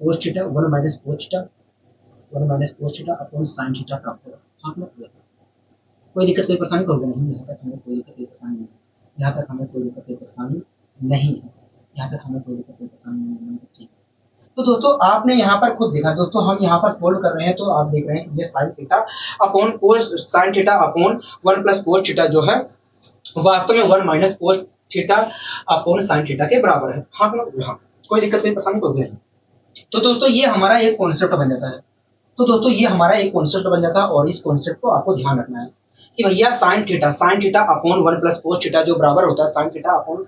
cos theta, 1 minus cos theta upon sine theta प्राप्त होगा। आपने कोई दिक्कत कोई परेशानी होगी नहीं, यहाँ तक हमें कोई दिक्कत कोई परेशानी नहीं है, यहाँ तक हमें कोई दिक्कत कोई परेशानी नहीं है, यहाँ तक हमें कोई दिक्कत कोई परेशानी नहीं है। ठीक, तो दोस्तों आपने यहाँ पर खुद देखा, दोस्तों हम यहाँ पर सोल्व कर रहे हैं तो आप देख रहे हैं कि ये sign theta upon 1 plus cos theta जो है वास्तव में 1 minus cos theta upon sine theta के बराबर है। हाँ कोई दिक्कत कोई परेशानी होगी नहीं। तो दोस्तों ये हमारा एक कॉन्सेप्ट बन जाता है, और इस कॉन्सेप्ट को आपको ध्यान रखना है कि भैया sign theta upon 1 plus cos theta जो बराबर होता है, sign theta upon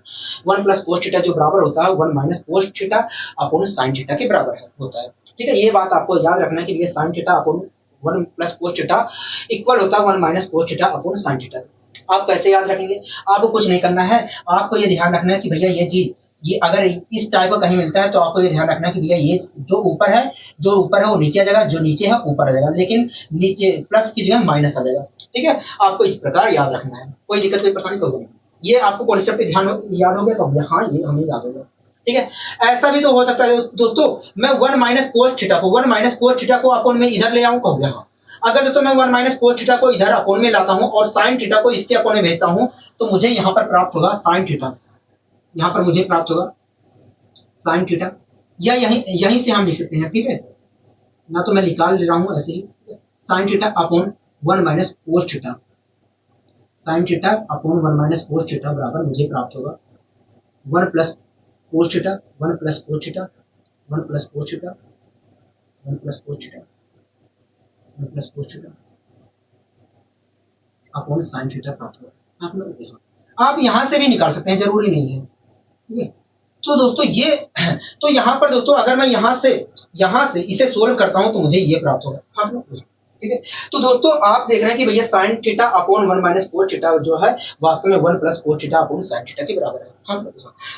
1 plus cos theta जो बराबर होता है 1 minus cos theta upon sine theta के बराबर होता है। ठीक है, ये बात आपको याद रखना है कि ये sign theta upon 1 plus cos theta equal होता है 1 minus cos theta upon sine theta. आप कैसे याद रखेंगे, आपको कुछ नहीं करना है, आपको ये ध्यान रखना है कि भैया ये चीज, ये अगर इस टाइप का कहीं मिलता है तो आपको ये ध्यान रखना है कि भैया ये जो ऊपर है वो नीचे आ जाएगा, जो नीचे है ऊपर आ जाएगा, लेकिन नीचे प्लस की जगह माइनस आ जाएगा। ठीक है, आपको इस प्रकार याद रखना है, कोई दिक्कत कोई परेशानी होगी नहीं। ये आपको कॉन्सेप्ट ध्यान याद हो गया तो हाँ ये हमें याद होगा। ठीक है, ऐसा भी तो हो सकता है दोस्तों, मैं 1 माइनस कोस थीटा को अपॉन में इधर ले आऊं, कहूंगा हाँ। अगर दोस्तों मैं 1 माइनस कोस थीटा को इधर अपॉन में लाता हूं और साइन थीटा को इसके अपॉन में भेजता हूं तो मुझे यहाँ पर प्राप्त होगा साइन थीटा, यहाँ पर मुझे प्राप्त होगा साइन थीटा, या यहीं से हम लिख सकते हैं। ठीक है, ना तो मैं निकाल ले रहा हूं ऐसे ही, sine theta upon 1 minus cos theta, sine theta upon 1 minus cos theta बराबर मुझे प्राप्त होगा 1 plus cos theta, 1 plus cos theta, 1 plus cos theta, 1 plus cos theta, 1 plus cos theta upon sine theta प्राप्त होगा। आप यहां से भी निकाल सकते हैं, जरूरी नहीं है। ठीक है, तो दोस्तों ये तो यहाँ पर दोस्तों अगर मैं यहाँ से इसे सोल्व करता हूं तो मुझे ये प्राप्त होगा। ठीक है, तो दोस्तों आप देख रहे हैं कि भैया sign theta upon 1 minus cos theta जो है वास्तव में 1 plus cos theta upon sine theta के बराबर है।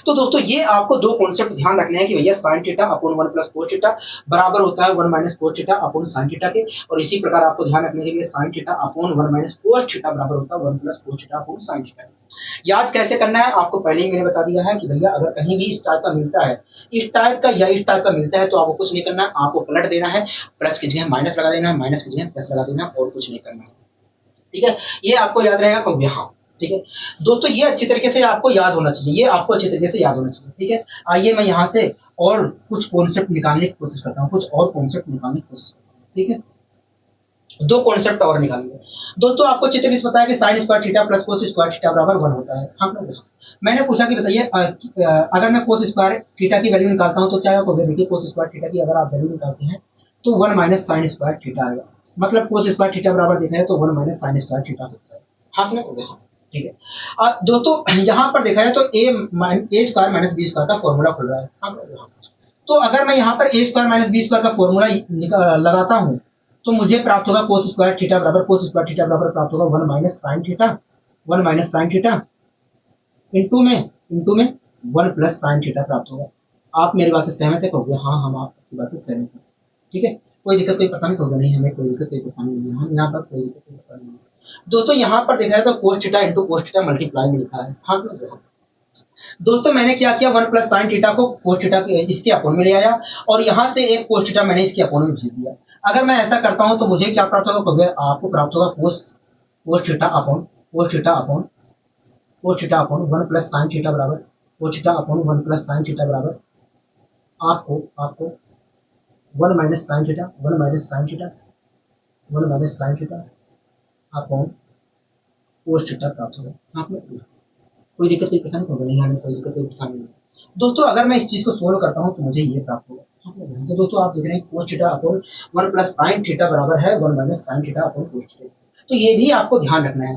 तो दोस्तों ये आपको दो कॉन्सेप्ट ध्यान रखने हैं कि भैया sign theta upon 1 plus cos theta बराबर होता है 1 minus cos theta upon sine theta के, और इसी प्रकार आपको ध्यान रखने के लिए sign theta upon 1 minus cos theta बराबर होता है 1 plus cos theta upon sine theta. याद कैसे करना है आपको पहले ही मैंने बता दिया है कि भैया अगर कहीं भी इस टाइप का मिलता है, इस टाइप का या इस टाइप का मिलता है तो आपको कुछ नहीं करना है, आपको पलट देना है, प्लस की जगह माइनस लगा देना है, माइनस की जगह प्लस लगा देना, और कुछ नहीं करना है। ठीक है, ये आपको याद रहेगा कब यहाँ। ठीक है दोस्तों, ये अच्छी तरीके से आपको याद होना चाहिए, ये आपको अच्छी तरीके से याद होना चाहिए। ठीक है, आइए मैं यहाँ से और कुछ कॉन्सेप्ट निकालने की कोशिश करता हूँ, ठीक है, दो कॉन्सेप्ट और निकालेंगे। दोस्तों आपको अच्छी तरीके से पता है कि sine square theta plus cos square theta बराबर 1 होता है। हाँ, मैंने पूछा कि बताइए अगर मैं कोस स्क्वायर थीटा की वैल्यू निकालता हूँ तो क्या होगा। देखिए कोस स्क्वायर थीटा की अगर आप वैल्यू निकालते हैं तो 1 माइनस साइन स्क्वायर थीटा आएगा, मतलब कोस स्क्वायर थीटा बराबर देखा है तो 1 माइनस साइन स्क्वायर थीटा होता है। हाँ कि नहीं, ठीक है। दोस्तों यहाँ पर देखा जाए तो ए स्क्वायर माइनस बी स्क्वायर का फॉर्मूला खुल रहा है। हाँ, तो अगर मैं यहाँ पर ए स्क्वायर माइनस बी स्क्वायर का फॉर्मूला लगाता हूँ तो मुझे प्राप्त होगा कोस स्क्वायर थीटा बराबर प्राप्त होगा 1 माइनस साइन थीटा इंटू में 1 प्लस साइन थीटा प्राप्त होगा। आप मेरी बात से सहमत है, कहोगे हाँ हम आपकी बात से सहमत हैं। ठीक है, कोई दिक्कत कोई परेशानी होगी नहीं, हमें कोई दिक्कत कोई परेशानी नहीं है, हम यहाँ पर कोई दिक्कत कोई परेशानी नहीं है। दोस्तों यहाँ पर देखा है तो cos theta into cos theta multiply में लिखा है। हाँ दोस्तों मैंने क्या किया, 1 प्लस साइन थीटा को कोस थीटा इसके अपोन में ले आया और यहाँ से एक कोस थीटा मैंने इसके अपोन में भेज दिया। अगर मैं ऐसा करता हूँ तो मुझे क्या प्राप्त होगा, आपको प्राप्त होगा cos theta upon 1 plus sine theta बराबर cos theta upon 1 plus sine theta बराबर आपको 1 minus sine theta upon cos theta प्राप्त होगा। आपने कोई दिक्कत कोई परेशानी होगा नहीं, हमें कोई दिक्कत कोई परेशानी नहीं। दोस्तों अगर मैं इस चीज को सोल्व करता हूँ तो मुझे ये प्राप्त होगा। तो दोस्तों आप देख रहे हैं कोस theta upon 1 plus sine theta बराबर है 1 minus sine theta upon cos theta. तो ये भी आपको ध्यान रखना है।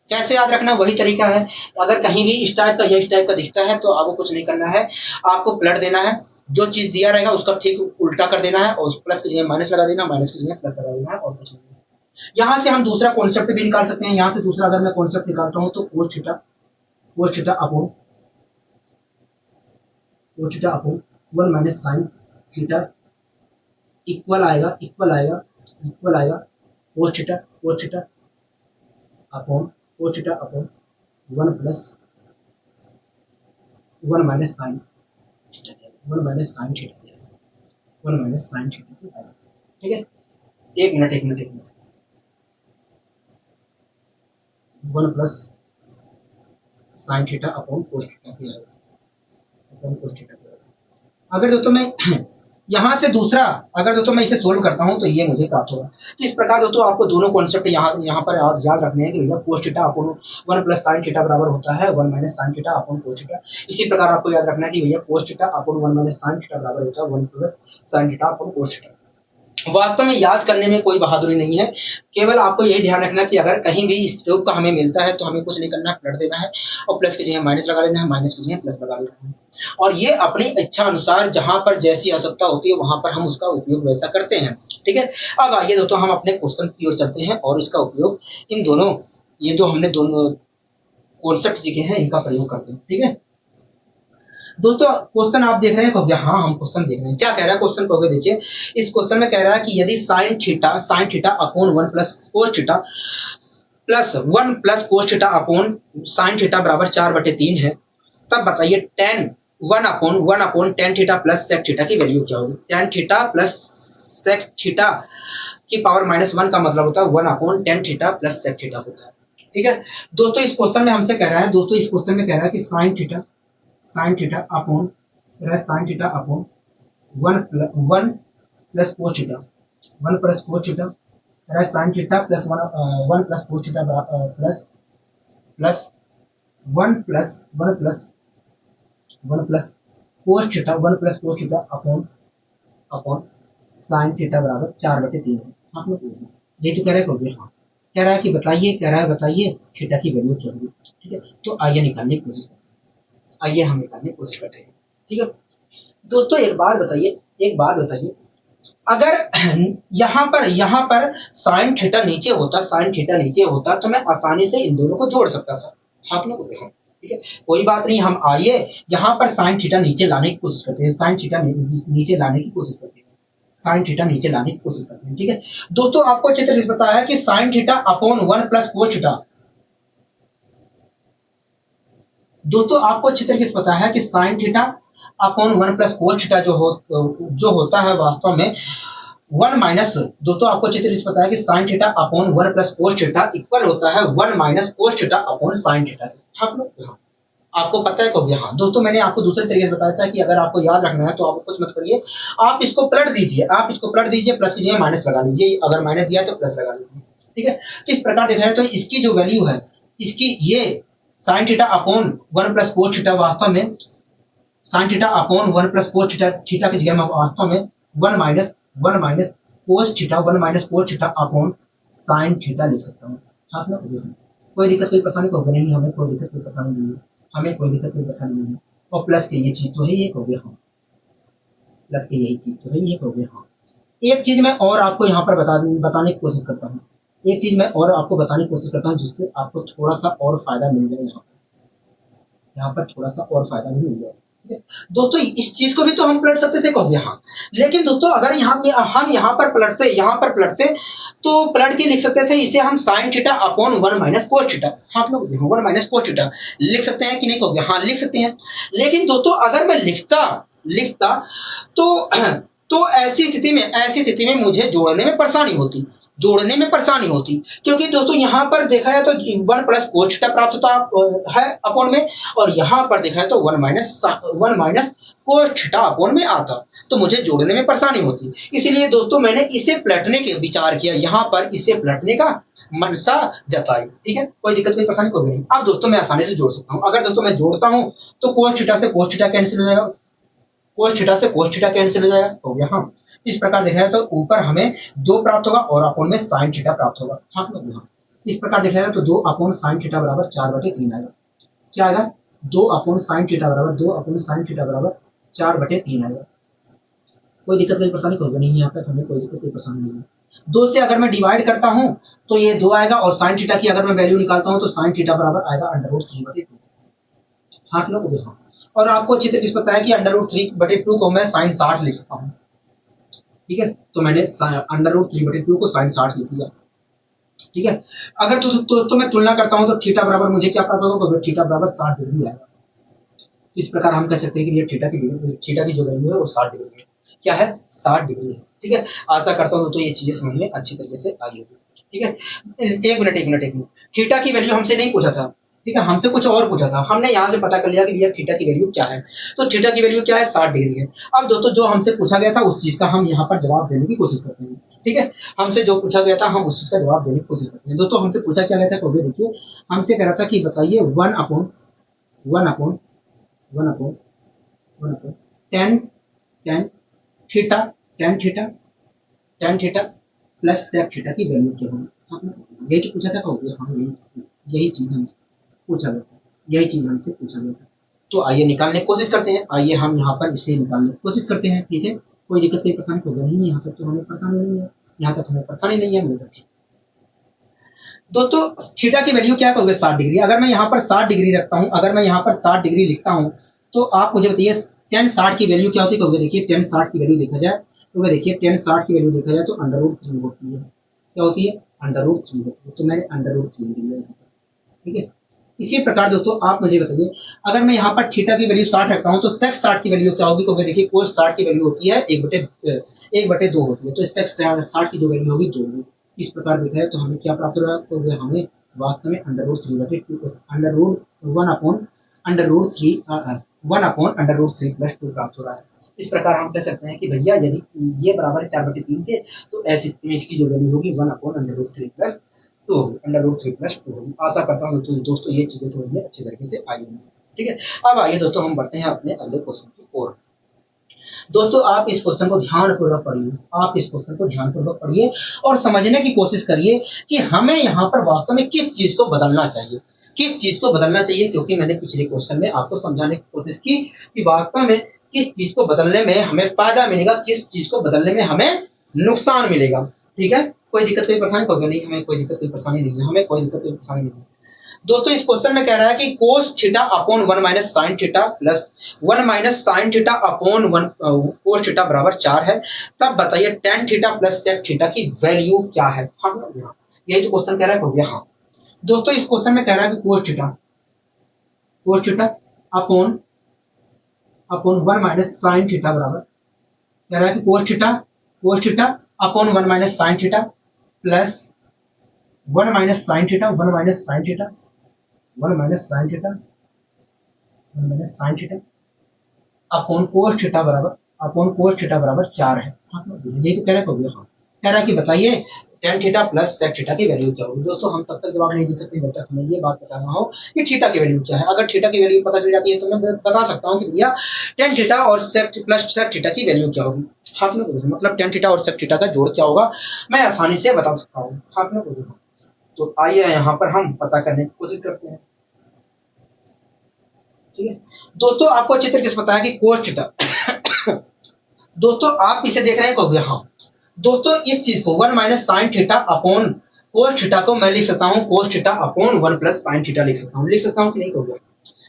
कैसे याद रखना, वही तरीका है। अगर कहीं भी इस टाइप का या इस टाइप का दिखता है तो आपको कुछ नहीं करना है, आपको पलट देना है। जो चीज दिया रहेगा उसका ठीक उल्टा कर देना है और उस प्लस की जगह माइनस लगा देना, माइनस की जगह प्लस लगा देना है और कुछ नहीं। यहाँ से हम दूसरा कॉन्सेप्ट भी निकाल सकते हैं। यहाँ से दूसरा अगर मैं कॉन्सेप्ट निकालता हूँ तो cos theta upon 1 minus sine theta equal आएगा cos theta upon 1 plus 1 minus sine theta 1 minus sine theta. ठीक है, एक minute 1 plus sine theta upon cos theta. अगर दोस्तों मैं यहाँ से दूसरा अगर दोस्तों मैं इसे सोल्व करता हूँ तो ये मुझे प्राप्त होगा। तो इस प्रकार दोस्तों आपको दोनों कॉन्सेप्ट यहाँ पर याद रखने हैं कि भैया कोस theta upon 1 plus sine theta बराबर होता है 1 minus sine theta upon cos theta. इसी प्रकार आपको याद रखना है कि भैया कोस theta upon 1 minus sine theta बराबर होता है 1 plus sine theta upon cos theta. वास्तव में याद करने में कोई बहादुरी नहीं है, केवल आपको यही ध्यान रखना कि अगर कहीं भी इस रूप का हमें मिलता है तो हमें कुछ नहीं करना है, पलट देना है और प्लस की जगह माइनस लगा लेना है, माइनस की जगह प्लस लगा लेना है। और ये अपनी इच्छा अनुसार जहां पर जैसी आवश्यकता होती है वहां पर हम उसका उपयोग वैसा करते हैं। ठीक है, अब आइए दोस्तों हम अपने क्वेश्चन की ओर चलते हैं और इसका उपयोग इन दोनों ये जो हमने दोनों कॉन्सेप्ट सीखे हैं इनका प्रयोग करते हैं। ठीक है दोस्तों, क्वेश्चन आप देख रहे हैं, हाँ हम क्वेश्चन देख रहे हैं। क्या कह रहा है क्वेश्चन को देखिए। इस क्वेश्चन में कह रहा है कि यदि sine theta upon 1 plus cos theta plus 1 plus cos theta upon sine theta बराबर 4/3 है, तब बताइए tan 1 upon tan theta plus sec theta की वैल्यू क्या होगी। Tan theta plus sec theta की पावर -1 का मतलब होता है 1 upon tan theta plus sec theta होता है। ठीक है दोस्तों, इस क्वेश्चन में हमसे कह रहा है कि sign theta upon 1 plus cos theta 1 plus cos theta sine theta plus 1 plus cos theta plus 1 plus cos theta upon sine theta बराबर 4/3 है। आप लोग ये तो कह रहे हो। हाँ कह रहा है कि बताइए थीटा की वैल्यू क्या होगी। ठीक है, तो आइए निकालने की कोशिश करते हैं। आइए हम निकालने की कोशिश करते हैं। ठीक है दोस्तों, एक बात बताइए, अगर यहाँ पर साइन थीटा नीचे होता तो मैं आसानी से इन दोनों को जोड़ सकता था। आप लोग ठीक है, कोई बात नहीं, हम आइए यहाँ पर साइन थीटा नीचे लाने की कोशिश करते हैं। ठीक है दोस्तों, आपको अच्छी तरह से पता है कि sign theta upon 1 plus cos theta, दोस्तों आपको अच्छी तरीके से पता है कि sign theta upon 1 plus cos theta जो होता है वास्तव में 1 माइनस, दोस्तों आपको अच्छी तरीके से पता है कि sign theta upon 1 plus cos theta equal होता है 1 minus cos theta upon sine theta. आप लोग आपको पता है कभी। हाँ दोस्तों, मैंने आपको दूसरे तरीके से बताया था कि अगर आपको याद रखना है तो आप कुछ मत करिए, आप इसको पलट दीजिए, प्लस की जगह माइनस लगा लीजिए, अगर माइनस दिया तो प्लस लगा लीजिए। ठीक है, तो इस प्रकार देखा है तो इसकी जो वैल्यू है, इसकी ये sign theta upon 1 plus cos theta वास्तव में sign theta upon 1 plus cos theta की जगह में वास्तव में 1 minus cos theta upon sine theta लिख सकता हूँ। आप लोग कोई दिक्कत कोई परेशानी को नहीं, हमें कोई दिक्कत कोई परेशानी नहीं है। और प्लस के ये चीज तो है, ये हो गया। हाँ प्लस के यही चीज तो है, ये हो गया। हाँ एक चीज मैं और आपको यहाँ पर बताने की कोशिश करता हूँ, जिससे आपको थोड़ा सा और फायदा मिल जाए। यहाँ पर थोड़ा सा और फायदा भी मिल जाए। ठीक है दोस्तों, इस चीज को भी तो हम पलट सकते थे कभी। हाँ लेकिन दोस्तों अगर हम यहाँ पर पलटते तो पलट के लिख सकते थे इसे हम sign theta upon 1 minus cos theta. हाँ लोग 1 माइनस कोस थीटा लिख सकते हैं कि नहीं कहोगे। हाँ लिख सकते हैं, लेकिन दोस्तों अगर मैं लिखता तो ऐसी स्थिति में मुझे जोड़ने में परेशानी होती, क्योंकि दोस्तों यहाँ पर देखा है तो 1 प्लस कोस थीटा प्राप्त होता है अपॉन में, और यहाँ पर देखा है तो 1 माइनस कोस थीटा अपॉन में आता, तो मुझे जोड़ने में परेशानी होती। इसलिए दोस्तों मैंने इसे पलटने के विचार किया, यहाँ पर इसे पलटने का मनसा जताई। ठीक है, कोई दिक्कत कोई परेशानी कोई नहीं। अब दोस्तों मैं आसानी से जोड़ सकता हूँ। अगर दोस्तों मैं जोड़ता हूँ तो कोस थीटा से कोस थीटा कैंसिल हो जाएगा, कोस थीटा से कोस थीटा कैंसिल हो जाएगा, हो गया। हाँ, इस प्रकार देखा जाए तो ऊपर हमें 2 प्राप्त होगा और अपोन में साइन थीटा प्राप्त होगा। हाँ, हाँ। इस प्रकार देखा जाए तो 2 अपोन साइन थीटा बराबर 4/3 आएगा। क्या आएगा? 2 अपोन साइन थीटा बराबर 2 अपोन साइन थीटा बराबर 4/3 आएगा। कोई दिक्कत कोई परेशानी होगी नहीं, यहाँ तक हमें कोई दिक्कत कोई परेशानी नहीं है। 2 से अगर मैं डिवाइड करता हूँ तो ये 2 आएगा और साइन थीटा की अगर मैं वैल्यू निकालता हूँ तो साइन थीटा बराबर आएगा √3/2। हाँ लोग, हाँ। और आपको अच्छी तरीके से पता है कि √3/2 को मैं साइन 60 लिख सकता हूँ। ठीक है, तो मैंने √3/2 को साइन 60 लिख दिया। ठीक है, अगर तो मैं तुलना करता हूँ तो थीटा बराबर मुझे क्या प्राप्त होगा? तो थीटा बराबर 60 डिग्री आएगा। इस प्रकार हम कह सकते हैं कि ये थीटा की जो वैल्यू है वो 60 डिग्री है। क्या है? 60 डिग्री है। ठीक है, आशा करता हूँ तो ये चीजें समझ में अच्छी तरीके से आई होगी। ठीक है, एक मिनट। थीटा की वैल्यू हमसे नहीं पूछा था, ठीक है, हमसे कुछ और पूछा था। हमने यहाँ से पता कर लिया कि भैया थीटा की वैल्यू क्या है। तो थीटा की वैल्यू क्या है? 60 डिग्री है। अब दोस्तों जो हमसे पूछा गया था उस चीज का हम यहाँ पर जवाब देने की कोशिश करते हैं। ठीक है, हमसे जो पूछा गया था हम उस चीज का जवाब देने की कोशिश करते हैं। दोस्तों हमसे पूछा क्या गया था? तो देखिए, हमसे कह रहा था कि बताइए 1 tan theta tan theta plus sec theta की वैल्यू क्या होगी? यही तो पूछा था। हाँ, यही चीज हमसे पूछा गया था। तो आइए निकालने की कोशिश करते हैं। आइए हम यहाँ पर इसे निकालने की कोशिश करते हैं। ठीक है, कोई दिक्कत कोई परेशानी होगा नहीं, यहाँ तक तो हमें परेशानी नहीं है। दोस्तों थीटा की वैल्यू क्या होगी? 60 डिग्री। अगर मैं यहाँ पर 60 डिग्री रखता हूँ, अगर मैं यहाँ पर 60 डिग्री लिखता हूँ तो आप मुझे बताइए tan 60 की वैल्यू क्या होती है? देखिए tan 60 की वैल्यू देखा जाए तो देखिए tan 60 की वैल्यू देखा जाए तो √3 होती है। क्या होती है? √3 होती है। तो मैंने √3 लिख लिया। ठीक है, इसी प्रकार दोस्तों आप मुझे बताइए अगर मैं यहाँ पर थीटा की वैल्यू 60 रखता हूँ तो सेक 60 की वैल्यू क्या होगी? क्योंकि देखिए कोस 60 की वैल्यू होती है 1/2 होती है। तो सेक 60 की जो वैल्यू होगी 2 होगी। इस प्रकार देखा है तो हमें क्या प्राप्त हो रहा है? तो हमें वास्तव में √3/1/√3 प्राप्त हो रहा है। इस प्रकार हम कह सकते हैं कि भैया यदि ये बराबर है 4/3 के तो ऐसी इसकी जो वैल्यू होगी 1/√3+2 होगी, √3+2 होगी। आशा करता हूँ दोस्तों ये चीजें समझ में अच्छी तरीके से आई होंगी। ठीक है, अब आइए दोस्तों हम बढ़ते हैं अपने अगले क्वेश्चन की ओर। दोस्तों आप इस क्वेश्चन को ध्यानपूर्वक पढ़िए और समझने की कोशिश करिए कि हमें यहाँ पर वास्तव में किस चीज को बदलना चाहिए, क्योंकि मैंने पिछले क्वेश्चन में आपको समझाने की कोशिश की कि वास्तव में किस चीज को बदलने में हमें फायदा मिलेगा, किस चीज को बदलने में हमें नुकसान मिलेगा। ठीक है, कोई दिक्कत कोई परेशानी होगी नहीं, हमें कोई दिक्कत कोई परेशानी नहीं है। दोस्तों इस क्वेश्चन में कह रहा है कि cos theta upon 1 - sin theta plus 1 - sin theta upon 1 cos theta बराबर 4 है। तब बताइए tan theta plus sec theta की वैल्यू क्या है? हाँ, यही तो क्वेश्चन कह रहा है। हो गया। हाँ दोस्तों इस क्वेश्चन में कह रहा है कि cos theta upon 1 - sin theta बराबर, कह रहा है कि cos theta upon 1 - sin theta plus 1 - sin theta 1 - sin theta 1 - sin theta upon cos theta बराबर 4 है। ये तो कह रहा है। हाँ, कह रहा है कि बताइए tan theta plus sec theta की वैल्यू क्या होगी? दोस्तों हम तब तक जवाब नहीं दे सकते जब तक हमें ये बात बताना हो कि थीटा की वैल्यू क्या है। अगर थीटा की वैल्यू पता चल जाती है तो मैं बता सकता हूँ कि भैया tan थीटा और sec प्लस sec थीटा की वैल्यू क्या होगी। हाथ में बोलो, मतलब tan थीटा और sec थीटा का जोड़ क्या होगा मैं आसानी से बता सकता हूँ। हाथ में बोलो। तो आइए यहाँ पर हम पता करने की कोशिश करते हैं। ठीक है, दोस्तों आपको अच्छी तरीके से पता है कि cos थीटा दोस्तों आप इसे देख रहे हैं कहोगे। हाँ दोस्तों इस चीज को 1 - sin theta upon cos theta को मैं लिख सकता हूँ cos theta upon 1 + sin theta लिख सकता हूँ कि नहीं कहोगे?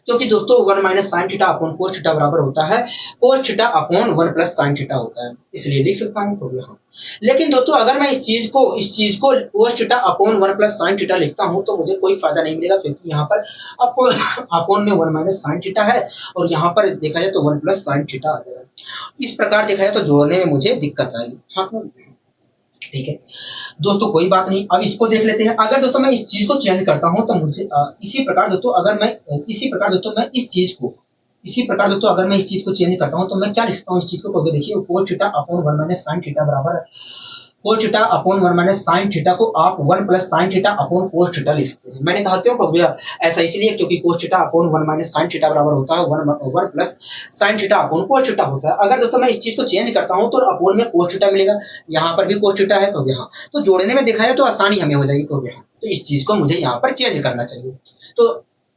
क्योंकि दोस्तों 1 - sin theta upon cos theta बराबर होता है cos theta upon 1 + sin theta होता है, इसलिए लिख सकता हूँ कहोगे। हाँ, लेकिन दोस्तों अगर मैं इस चीज को cos theta upon 1 + sin theta लिखता हूँ तो मुझे कोई फायदा नहीं मिलेगा, क्योंकि यहाँ पर अपॉन में 1 - sin थीटा है और यहाँ पर देखा जाए तो 1 + sin थीटा आ जाएगा। इस प्रकार देखा जाए तो जोड़ने में मुझे दिक्कत आएगी। हाँ ठीक है दोस्तों, कोई बात नहीं। अब इसको देख लेते हैं। अगर दोस्तों मैं इस चीज को चेंज करता हूं तो मुझे इसी प्रकार दोस्तों अगर मैं इस चीज को चेंज करता हूं तो मैं क्या लिख सकता हूं इस चीज को? देखिए cos theta upon 1 - sin theta बराबर cos theta upon 1 minus sine theta को आप 1 plus sine theta upon cos theta लिख सकते हैं। मैंने कहा क्यों भैया ऐसा इसलिए क्योंकि कोस theta upon 1 minus sine theta बराबर होता है 1 plus sine theta upon cos theta होता है। अगर दोस्तों मैं इस चीज को चेंज करता हूं तो अपोन में कोस थीटा मिलेगा, यहाँ पर भी कोस थीटा है तो यहाँ तो जोड़ने में देखा है तो आसानी हमें हो जाएगी। तो यहाँ तो इस चीज को मुझे यहाँ पर चेंज करना चाहिए। तो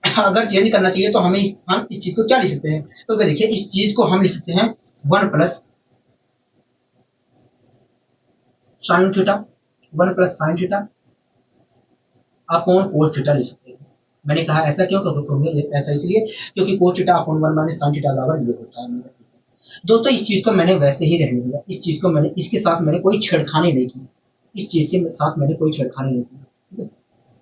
अगर चेंज करना चाहिए तो हम इस चीज को क्या लिख सकते हैं, तो देखिए इस चीज को हम लिख सकते हैं 1 plus sine theta 1 plus sine theta upon cos theta लिख सकते हैं। मैंने कहा ऐसा क्यों, ऐसा इसलिए क्योंकि कोस theta upon 1 minus sine theta बराबर ये होता है। दोस्तों इस चीज को मैंने वैसे ही रहने दिया, इस चीज को मैंने इसके साथ मैंने कोई छेड़खानी नहीं की, इस चीज के साथ मैंने कोई छेड़खानी नहीं की,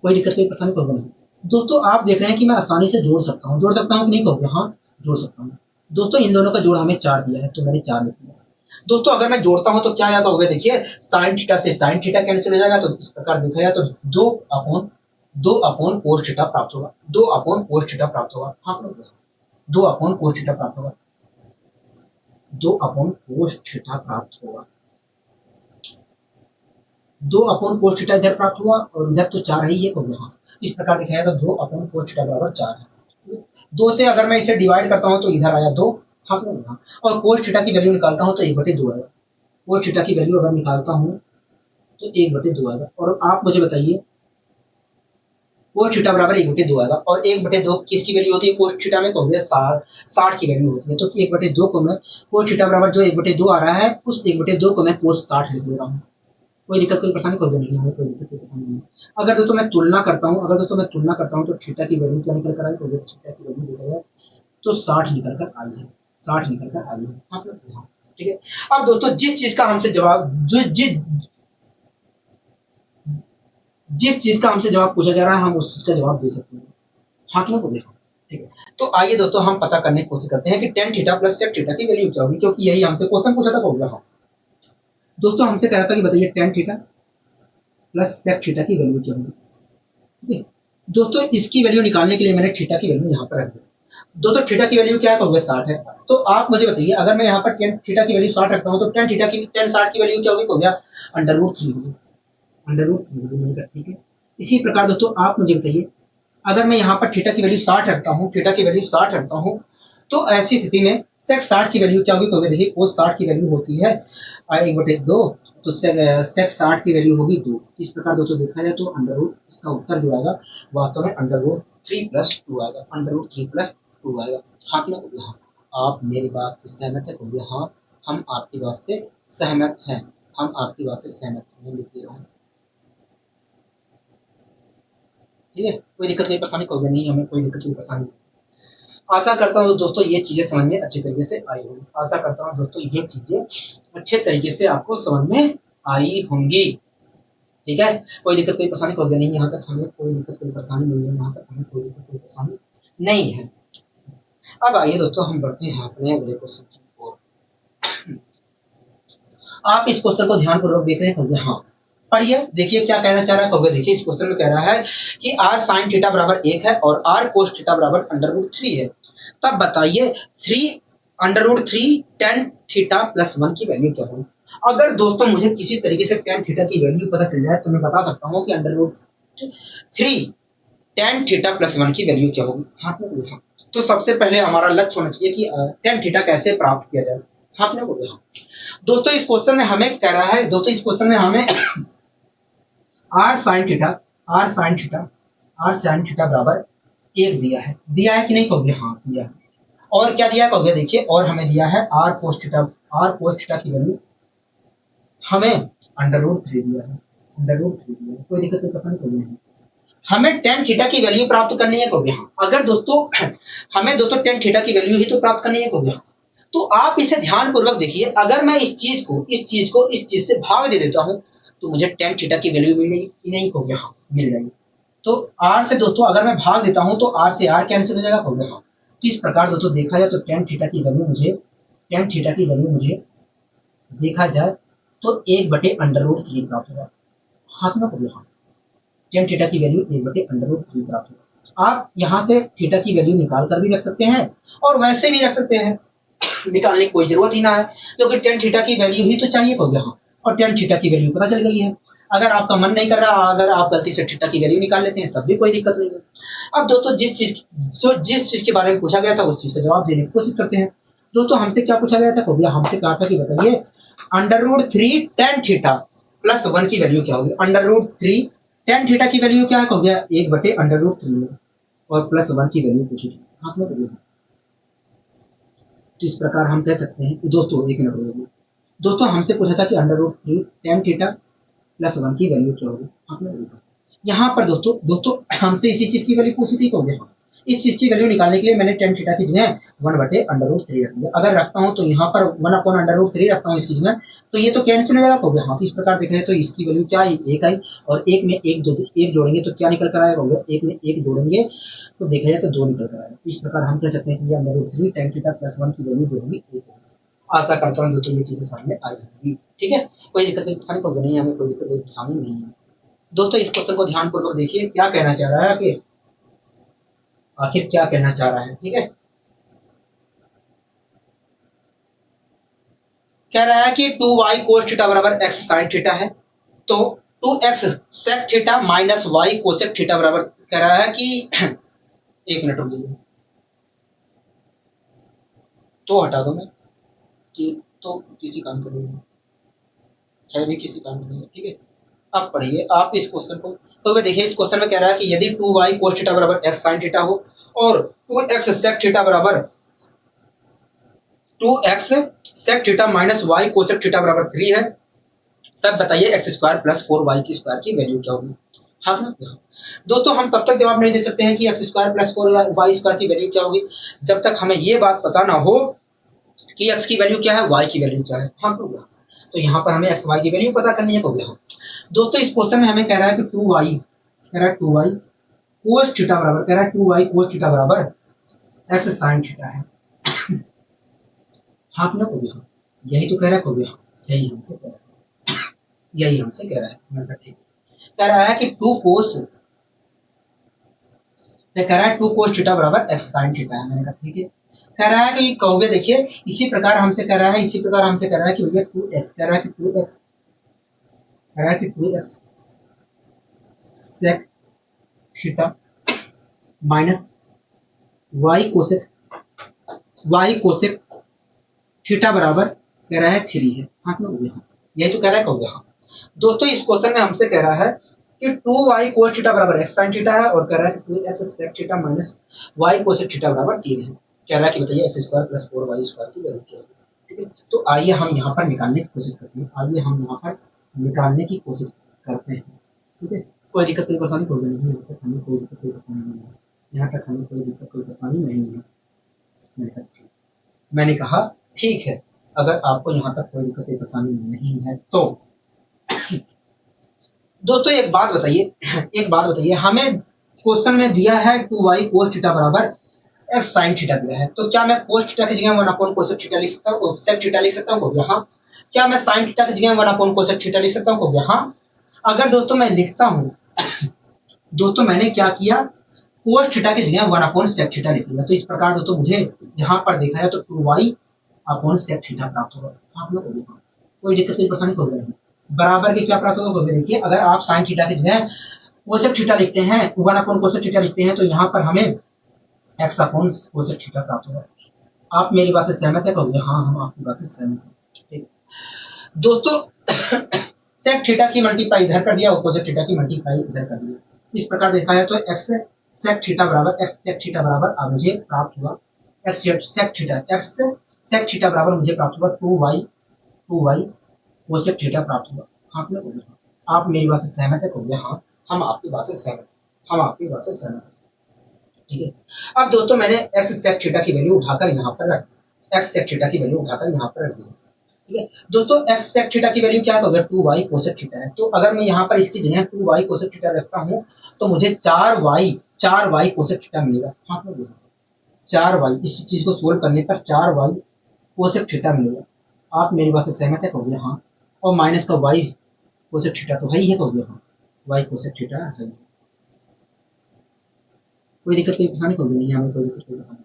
कोई दिक्कत कोई परेशानी कोई नहीं। दोस्तों आप देख रहे हैं कि मैं आसानी से जोड़ सकता हूँ कि नहीं कहोगे, हाँ जोड़ सकता हूँ। दोस्तों इन दोनों का जोड़ हमें 4 दिया है तो मैंने 4 लिख दिया। दोस्तों अगर मैं जोड़ता हूं तो क्या याद होगा, देखिए साइन थीटा से साइन थीटा कैंसिल हो जाएगा, तो इस प्रकार देखा जाए तो 2 अपॉन कोस थीटा प्राप्त होगा, 2 अपॉन कोस थीटा प्राप्त होगा। हाँ 2 अपॉन कोस थीटा प्राप्त होगा, 2 अपॉन कोस थीटा प्राप्त होगा, 2 अपॉन कोस थीटा इधर प्राप्त हुआ और इधर तो 4 है ही, ये हो गया। हाँ इस प्रकार दिखाया तो 2 अपॉन कोस थीटा बराबर 4 है। 2 से अगर मैं इसे डिवाइड करता हूं तो इधर आया 2, हाँ और कोस थीटा की वैल्यू निकालता हूं तो 1/2 आएगा। कोस थीटा की वैल्यू अगर निकालता हूं तो 1/2 आएगा। और आप मुझे बताइए कोस थीटा बराबर 1/2 आएगा, और 1/2 किसकी वैल्यू होती है कोस थीटा में, तो हो गया 60 की वैल्यू होती है। तो 1/2 को मैं कोस थीटा बराबर जो 1/2 आ रहा है उस 1/2 को मैं कोस 60 लिख दे रहा हूँ। कोई दिक्कत कोई परेशानी कोई नहीं है, कोई दिक्कत कोई परेशानी नहीं। अगर दोस्तों मैं तुलना करता हूँ तो थीटा की वैल्यू क्या निकल कर आई, तो थीटा की वैल्यू देखा जाए तो 60 निकल कर आई है, 60 निकल कर आई है। हाँ ठीक है। अब दोस्तों जिस चीज का हमसे जवाब जिस चीज का हमसे जवाब पूछा जा रहा है हम उस चीज का जवाब दे सकते हैं। हाथों को देखो, ठीक है। तो आइए दोस्तों हम पता करने की कोशिश करते हैं कि tan theta plus sec theta की वैल्यू क्या होगी, क्योंकि यही हमसे क्वेश्चन पूछा था। होगा हाँ दोस्तों हमसे कह रहा था कि बताइए tan theta plus sec theta की वैल्यू क्या होगी। दोस्तों इसकी वैल्यू निकालने के लिए मैंने थीटा की वैल्यू यहाँ पर रख दी। दोस्तों थीटा की वैल्यू क्या है, 60 है। तो आप मुझे बताइए अगर मैं यहाँ पर tan थीटा की वैल्यू 60 रखता हूँ तो tan 60 की वैल्यू क्या होगी, हो गया √3 होगी, √3 ठीक है। इसी प्रकार दोस्तों आप मुझे बताइए अगर मैं यहाँ पर थीटा की वैल्यू 60 रखता हूँ तो ऐसी स्थिति में sec 60 की वैल्यू क्या होगी, तो देखिए cos 60 की वैल्यू होती है 1/2, तो sec 60 की वैल्यू होगी 2। इस प्रकार दोस्तों देखा जाए तो इसका उत्तर जो आएगा वास्तव में √3 + 2 आएगा, √3 + 2 आएगा। हाँ कि ना, आप मेरी बात से सहमत है, बोलिए हाँ हम आपकी बात से सहमत हैं, हम आपकी बात से सहमत हैं, मैं लिख दे रहा हूँ। ठीक है, कोई दिक्कत नहीं परेशानी होगी नहीं, हमें कोई दिक्कत नहीं परेशानी। आशा करता हूँ दोस्तों ये चीजें समझ में अच्छे तरीके से आई होंगी, आशा करता हूँ दोस्तों ये चीजें अच्छे तरीके से आपको समझ में आई होंगी। ठीक है, कोई दिक्कत कोई परेशानी होगी नहीं, यहाँ तक हमें कोई दिक्कत कोई परेशानी नहीं है, यहाँ तक हमें कोई दिक्कत कोई परेशानी नहीं है। अब आइए दोस्तों हम बढ़ते हैं अपने अगले क्वेश्चन की ओर। आप इस क्वेश्चन को ध्यानपूर्वक देख रहे हैं, हाँ पढ़िए, देखिए क्या कहना चाह रहा है। देखिए इस क्वेश्चन में कह रहा है कि r sin थीटा बराबर 1 है और r cos थीटा बराबर √3 है। तब बताइए 3 tan थीटा प्लस 1 की वैल्यू क्या होगी। अगर दोस्तों मुझे किसी तरीके से tan थीटा की वैल्यू पता चल जाए तो मैं बता सकता हूँ कि √3 tan थीटा प्लस 1 की वैल्यू क्या होगी। हाथ में बोलो हाँ। तो सबसे पहले हमारा लक्ष्य होना चाहिए कि tan थीटा कैसे प्राप्त किया जाए। हाथ में बोलो हाँ। दोस्तों इस क्वेश्चन में हमें कह रहा है, दोस्तों इस क्वेश्चन में हमें r sin थीटा बराबर 1 दिया है कि नहीं कहोगे, हाँ दिया है। और क्या दिया है कहोगे, देखिए और हमें दिया है r cos थीटा की वैल्यू हमें √3 दिया है, कोई दिक्कत नहीं परेशानी कोई नहीं। हमें tan थीटा की वैल्यू प्राप्त करनी है कहोगे, हाँ। अगर दोस्तों हमें दोस्तों tan थीटा की वैल्यू ही तो प्राप्त करनी है कहोगे, हाँ। तो आप इसे ध्यानपूर्वक देखिए, अगर मैं इस चीज को इस चीज से भाग दे देता हूं तो मुझे tan थीटा की वैल्यू मिल जाएगी कि नहीं कहोगे, हाँ मिल जाएगी। तो r से दोस्तों अगर मैं भाग देता हूं तो r से r कैंसिल हो जाएगा कहोगे, हाँ। तो इस प्रकार दोस्तों देखा जाए तो tan थीटा की वैल्यू मुझे देखा जाए तो 1/√3 प्राप्त होगा। हाथ में कहोगे, हाँ tan थीटा की वैल्यू 1/√3 प्राप्त होगा। आप यहाँ से थीटा की वैल्यू निकाल कर भी रख सकते हैं और वैसे भी रख सकते हैं, निकालने की कोई जरूरत ही ना है क्योंकि tan थीटा की वैल्यू ही तो चाहिए कहोगे, हाँ। और टेन थीटा की वैल्यू पता चल गई है। अगर आपका मन नहीं कर रहा, अगर आप गलती से थीटा की वैल्यू निकाल लेते हैं तब भी कोई दिक्कत नहीं है। अब दोस्तों जिस चीज के बारे में पूछा गया था उस चीज का जवाब देने की कोशिश करते हैं। दोस्तों हमसे क्या पूछा गया था, तो भैया हमसे कहा था कि बताइए √3 tan थीटा प्लस 1 की वैल्यू क्या होगी। √3 tan थीटा की वैल्यू क्या है, हो गया 1/√3 है और प्लस 1 की वैल्यू पूछी थी आपने वैल्यू। तो इस प्रकार हम कह सकते हैं कि दोस्तों एक मिनट रुकिए। दोस्तों हमसे पूछा था कि √3 tan थीटा प्लस 1 की वैल्यू क्या होगी आपने वैल्यू। यहाँ पर दोस्तों हमसे इसी चीज की वैल्यू पूछी थी, कहोगे इस चीज की वैल्यू निकालने के लिए मैंने tan थीटा की जगह 1/√3 रख दिया। अगर रखता हूँ तो यहाँ पर 1/√3 रखता हूँ इस चीज में, तो ये तो कैंसिल हो जाएगा, हो गया। हाँ, इस प्रकार देखा है तो इसकी वैल्यू क्या आई, एक आई, और एक में एक जोड़ेंगे तो क्या निकल कर आएगा, होगा एक में एक जोड़ेंगे तो देखा जाए तो 2 निकल कर आएगा। इस प्रकार हम कह सकते हैं कि ये √3 tan थीटा प्लस 1 की वैल्यू जो होगी 1 होगी। आशा करता हूँ दोस्तों ये चीजें सामने आ जाएंगी। ठीक है, कोई दिक्कत नहीं, परेशानी होगी नहीं, हमें कोई दिक्कत कोई परेशानी नहीं है। दोस्तों इस क्वेश्चन को ध्यानपूर्वक देखिए, क्या कहना चाह रहा है, आखिर क्या कहना चाह रहा है। ठीक है, कह रहा है कि 2y cos थीटा बराबर x sin थीटा है, तो 2x sec theta minus y cosec theta बराबर, कह रहा है कि एक मिनट रुक जाइए, तो हटा दो मैं कि तो किसी काम का नहीं है भी किसी काम का नहीं है। ठीक है, अब पढ़िए आप इस क्वेश्चन को। तो देखिए इस क्वेश्चन में कह रहा है कि यदि 2y cos थीटा बराबर x sin थीटा हो और 2x sec थीटा बराबर 2x sec theta minus y cosec theta बराबर 3 है, तब बताइए x² प्लस 4y की स्क्वायर की वैल्यू क्या होगी। हाँ ना दोस्तों, हम तब तक जवाब नहीं दे सकते हैं कि x² प्लस 4y स्क्वायर की वैल्यू क्या होगी जब तक हमें ये बात पता ना हो कि x की वैल्यू क्या है, y की वैल्यू क्या है। हाँ, तो यहाँ पर हमें x y की वैल्यू पता करनी है। हो गया दोस्तों, इस क्वेश्चन में हमें कह रहा है कि 2y, कह रहा है 2y cos थीटा बराबर, कह रहा है 2y cos थीटा बराबर x sin थीटा है। हाँ ना, हो गया, यही तो कह रहा है, हो गया, यही हमसे कह रहा है, यही हमसे कह रहा है। मैंने कहा ठीक, कह रहा है कि 2 cos, कह रहा है 2 cos थीटा बराबर x sin थीटा है। मैंने कहा ठीक है, कह रहा है कि कहोगे देखिए इसी प्रकार हमसे कह रहा है, इसी प्रकार हमसे कह रहा है कि भैया 2x, कह रहा है कि 2x, कह रहा है कि 2x sec theta minus y cosec theta बराबर, कह रहा है 3 है। हाँ ना, हो गया, यही तो कह रहा है, हो गया। हाँ दोस्तों, इस क्वेश्चन में हमसे कह रहा है कि 2y cos थीटा बराबर x sin थीटा है और कह रहा है कि 2x sec theta minus y cosec theta बराबर 3 है। कह रहा है कि बताइए x² प्लस 4y² की वैल्यू क्या है। ठीक है, तो आइए हम यहाँ पर निकालने की कोशिश करते हैं, आइए हम यहाँ पर निकालने की कोशिश करते हैं। ठीक है, कोई दिक्कत कोई परेशानी होगी नहीं, यहाँ तक हमें कोई दिक्कत कोई परेशानी नहीं है, यहाँ तक हमें कोई दिक्कत कोई परेशानी नहीं है। मैंने कहा ठीक है, अगर आपको यहाँ तक कोई दिक्कत कोई परेशानी नहीं है तो दोस्तों एक बात बताइए, हमें क्वेश्चन में दिया है 2y cos थीटा बराबर x sin थीटा दिया है, तो क्या मैं cos थीटा की जगह 1/cosec थीटा लिख सकता हूँ, sec थीटा लिख सकता हूँ। यहाँ क्या मैं sin थीटा की जगह 1/cosec थीटा लिख सकता हूँ। यहाँ अगर दोस्तों मैं लिखता हूँ, दोस्तों मैंने क्या किया, cos थीटा की जगह 1/sec थीटा लिख लिया। तो इस प्रकार दोस्तों मुझे यहाँ पर देखा जाए तो 2y/sec थीटा प्राप्त होगा। आप लोग को देखो कोई दिक्कत कोई परेशानी हो नहीं, बराबर के क्या प्राप्त होगा। देखिए अगर आप साइन थीटा की जगह कोसेक थीटा लिखते हैं, 1/कोसेक थीटा लिखते हैं, तो यहाँ पर हमें x/कोसेक थीटा प्राप्त होगा। आप मेरी बात से सहमत है, कहोगे हाँ हम आपकी बात से सहमत हैं। ठीक दोस्तों, सेक थीटा की मल्टीप्लाई इधर कर दिया और कोसेक थीटा की मल्टीप्लाई इधर कर दिया। इस प्रकार देखा जाए तो x सेक थीटा बराबर अब मुझे प्राप्त हुआ x सेक थीटा बराबर मुझे प्राप्त हुआ 2y कोसेक थीटा प्राप्त हुआ। आप मेरी बात से सहमत है, कहोगे हाँ हम आपकी बात से सहमत हैं। ठीक है, अब दोस्तों मैंने x सेक थीटा की वैल्यू उठाकर यहाँ पर रख दी, x सेक थीटा की वैल्यू उठाकर यहाँ पर रख दी। ठीक है दोस्तों, x सेक थीटा की वैल्यू क्या होगा, 2y कोसेक थीटा है। तो अगर मैं यहाँ पर इसकी जगह 2y कोसेक थीटा रखता हूँ तो मुझे 4y कोसेक थीटा मिलेगा। हाँ 4y, इस चीज को सोल्व करने पर 4y कोसेक थीटा मिलेगा। आप मेरी बात से सहमत है, कहोगे हाँ, और माइनस का y कोसेक थीटा तो है ही है, कहोगे हाँ y कोसेक थीटा है। कोई दिक्कत कोई परेशानी होगी नहीं, हमें कोई दिक्कत कोई परेशानी नहीं।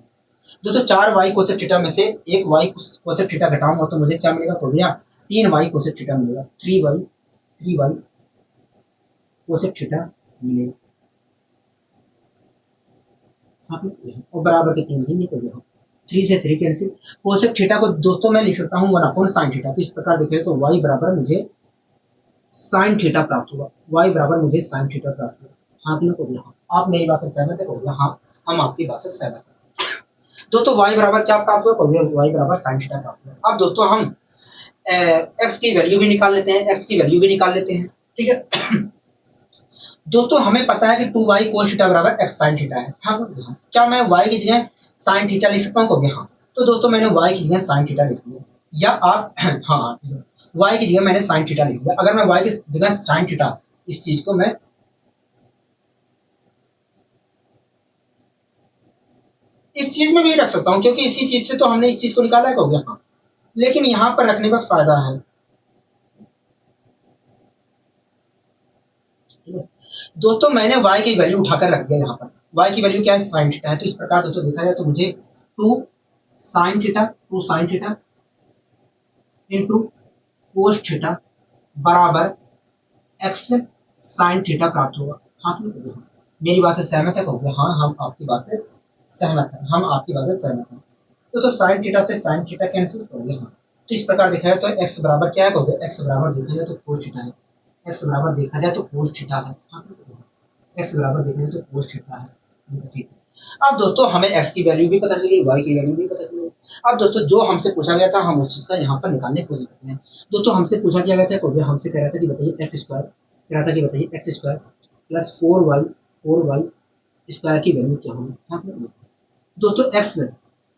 दोस्तों 4y कोसेक थीटा में से एक y कोसेक थीटा घटाऊंगा तो मुझे क्या मिलेगा, हो गया 3y कोसेक थीटा मिलेगा, 3y कोसेक थीटा मिलेगा। और बराबर कितने मिलेंगे, तो देखो 3 से 3 कैंसिल। कोसेक थीटा को दोस्तों मैं लिख सकता हूँ 1 साइन थीटा। तो इस प्रकार देखें तो y बराबर मुझे साइन थीटा प्राप्त हुआ, y बराबर मुझे साइन थीटा प्राप्त हुआ। हाँ को यहाँ आप मेरी बात से सहमत है, को हाँ हम आपकी बात से सहमत है। दोस्तों y बराबर क्या प्राप्त हुआ, y बराबर साइन थीटा प्राप्त हुआ। अब दोस्तों हम x की वैल्यू भी निकाल लेते हैं, x की वैल्यू भी निकाल लेते हैं, ठीक है। दोस्तों हमें पता है कि 2y cos थीटा बराबर x sin थीटा है। हाँ क्या मैं y की जगह sin थीटा लिख सकता हूँ, हाँ। तो दोस्तों मैंने y की जगह sin थीटा लिख दिया, या आप हाँ y की जगह मैंने sin थीटा लिख दिया। अगर मैं y की जगह sin थीटा, इस चीज को मैं इस चीज में भी रख सकता हूँ, क्योंकि इसी चीज से तो हमने इस चीज को निकाला है, हो गया हाँ। लेकिन यहाँ पर रखने का फायदा है, दोस्तों मैंने y की वैल्यू उठाकर रख दिया यहाँ पर। y की वैल्यू क्या है, साइन थीटा है। तो इस प्रकार दोस्तों देखा जाए तो मुझे 2 sin theta into cos theta बराबर x sin थीटा प्राप्त होगा। हाँ मेरी बात से सहमत है, कहोगे हाँ हम आपकी बात से सहमत है, हम आपकी बात से सहमत हैं। तो साइन थीटा से साइन थीटा कैंसिल करोगे, हाँ। तो इस प्रकार देखा जाए तो x बराबर क्या है, कहोगे x बराबर देखा जाए तो कोस थीटा है, x बराबर देखा जाए तो कोस थीटा है, x बराबर देखा जाए तो कोस थीटा है, ठीक है। अब दोस्तों हमें x की वैल्यू भी पता चल गई, y की वैल्यू भी पता चल गई। अब दोस्तों जो हमसे पूछा गया था हम उस चीज का यहाँ पर निकालने की कोशिश करते हैं। दोस्तों हमसे पूछा गया था, हमसे कह रहा था कि बताइए एक्स स्क्वायर, कह रहा था कि बताइए x square plus 4y square की वैल्यू क्या होगी। दोस्तों एक्स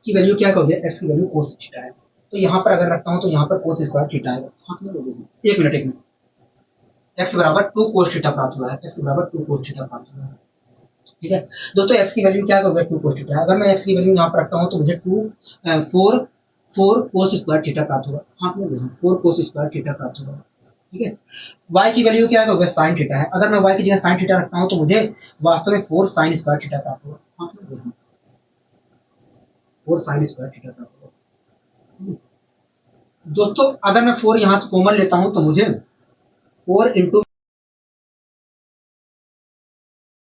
की वैल्यू क्या कहोगे, एक्स की वैल्यू कोस थीटा है। तो यहाँ पर अगर रखता हूँ तो यहाँ पर कोस स्क्वायर थीटा आएगा। एक मिनट एक्स बराबर 2 कोस थीटा प्राप्त हुआ है, एक्स बराबर 2 कोस थीटा प्राप्त हुआ है, ठीक है। दोस्तों एक्स की वैल्यू क्या कहोगे, 2 कोस थीटा। अगर मैं एक्स की वैल्यू यहाँ पर रखता हूँ तो मुझे 4 कोस स्क्वायर थीटा प्राप्त होगा। हाँ 4 कोस स्क्वायर थीटा प्राप्त होगा, ठीक है। y की वैल्यू क्या होगा, साइन थीटा है। अगर मैं y की जगह साइन थीटा रखता हूँ तो मुझे वास्तव में 4 साइन स्क्वायर थीटा प्राप्त होगा। हाँ 4 साइन स्क्वायर थीटा प्राप्त होगा। दोस्तों अगर मैं 4 यहाँ से कॉमन लेता हूँ तो मुझे 4 इंटू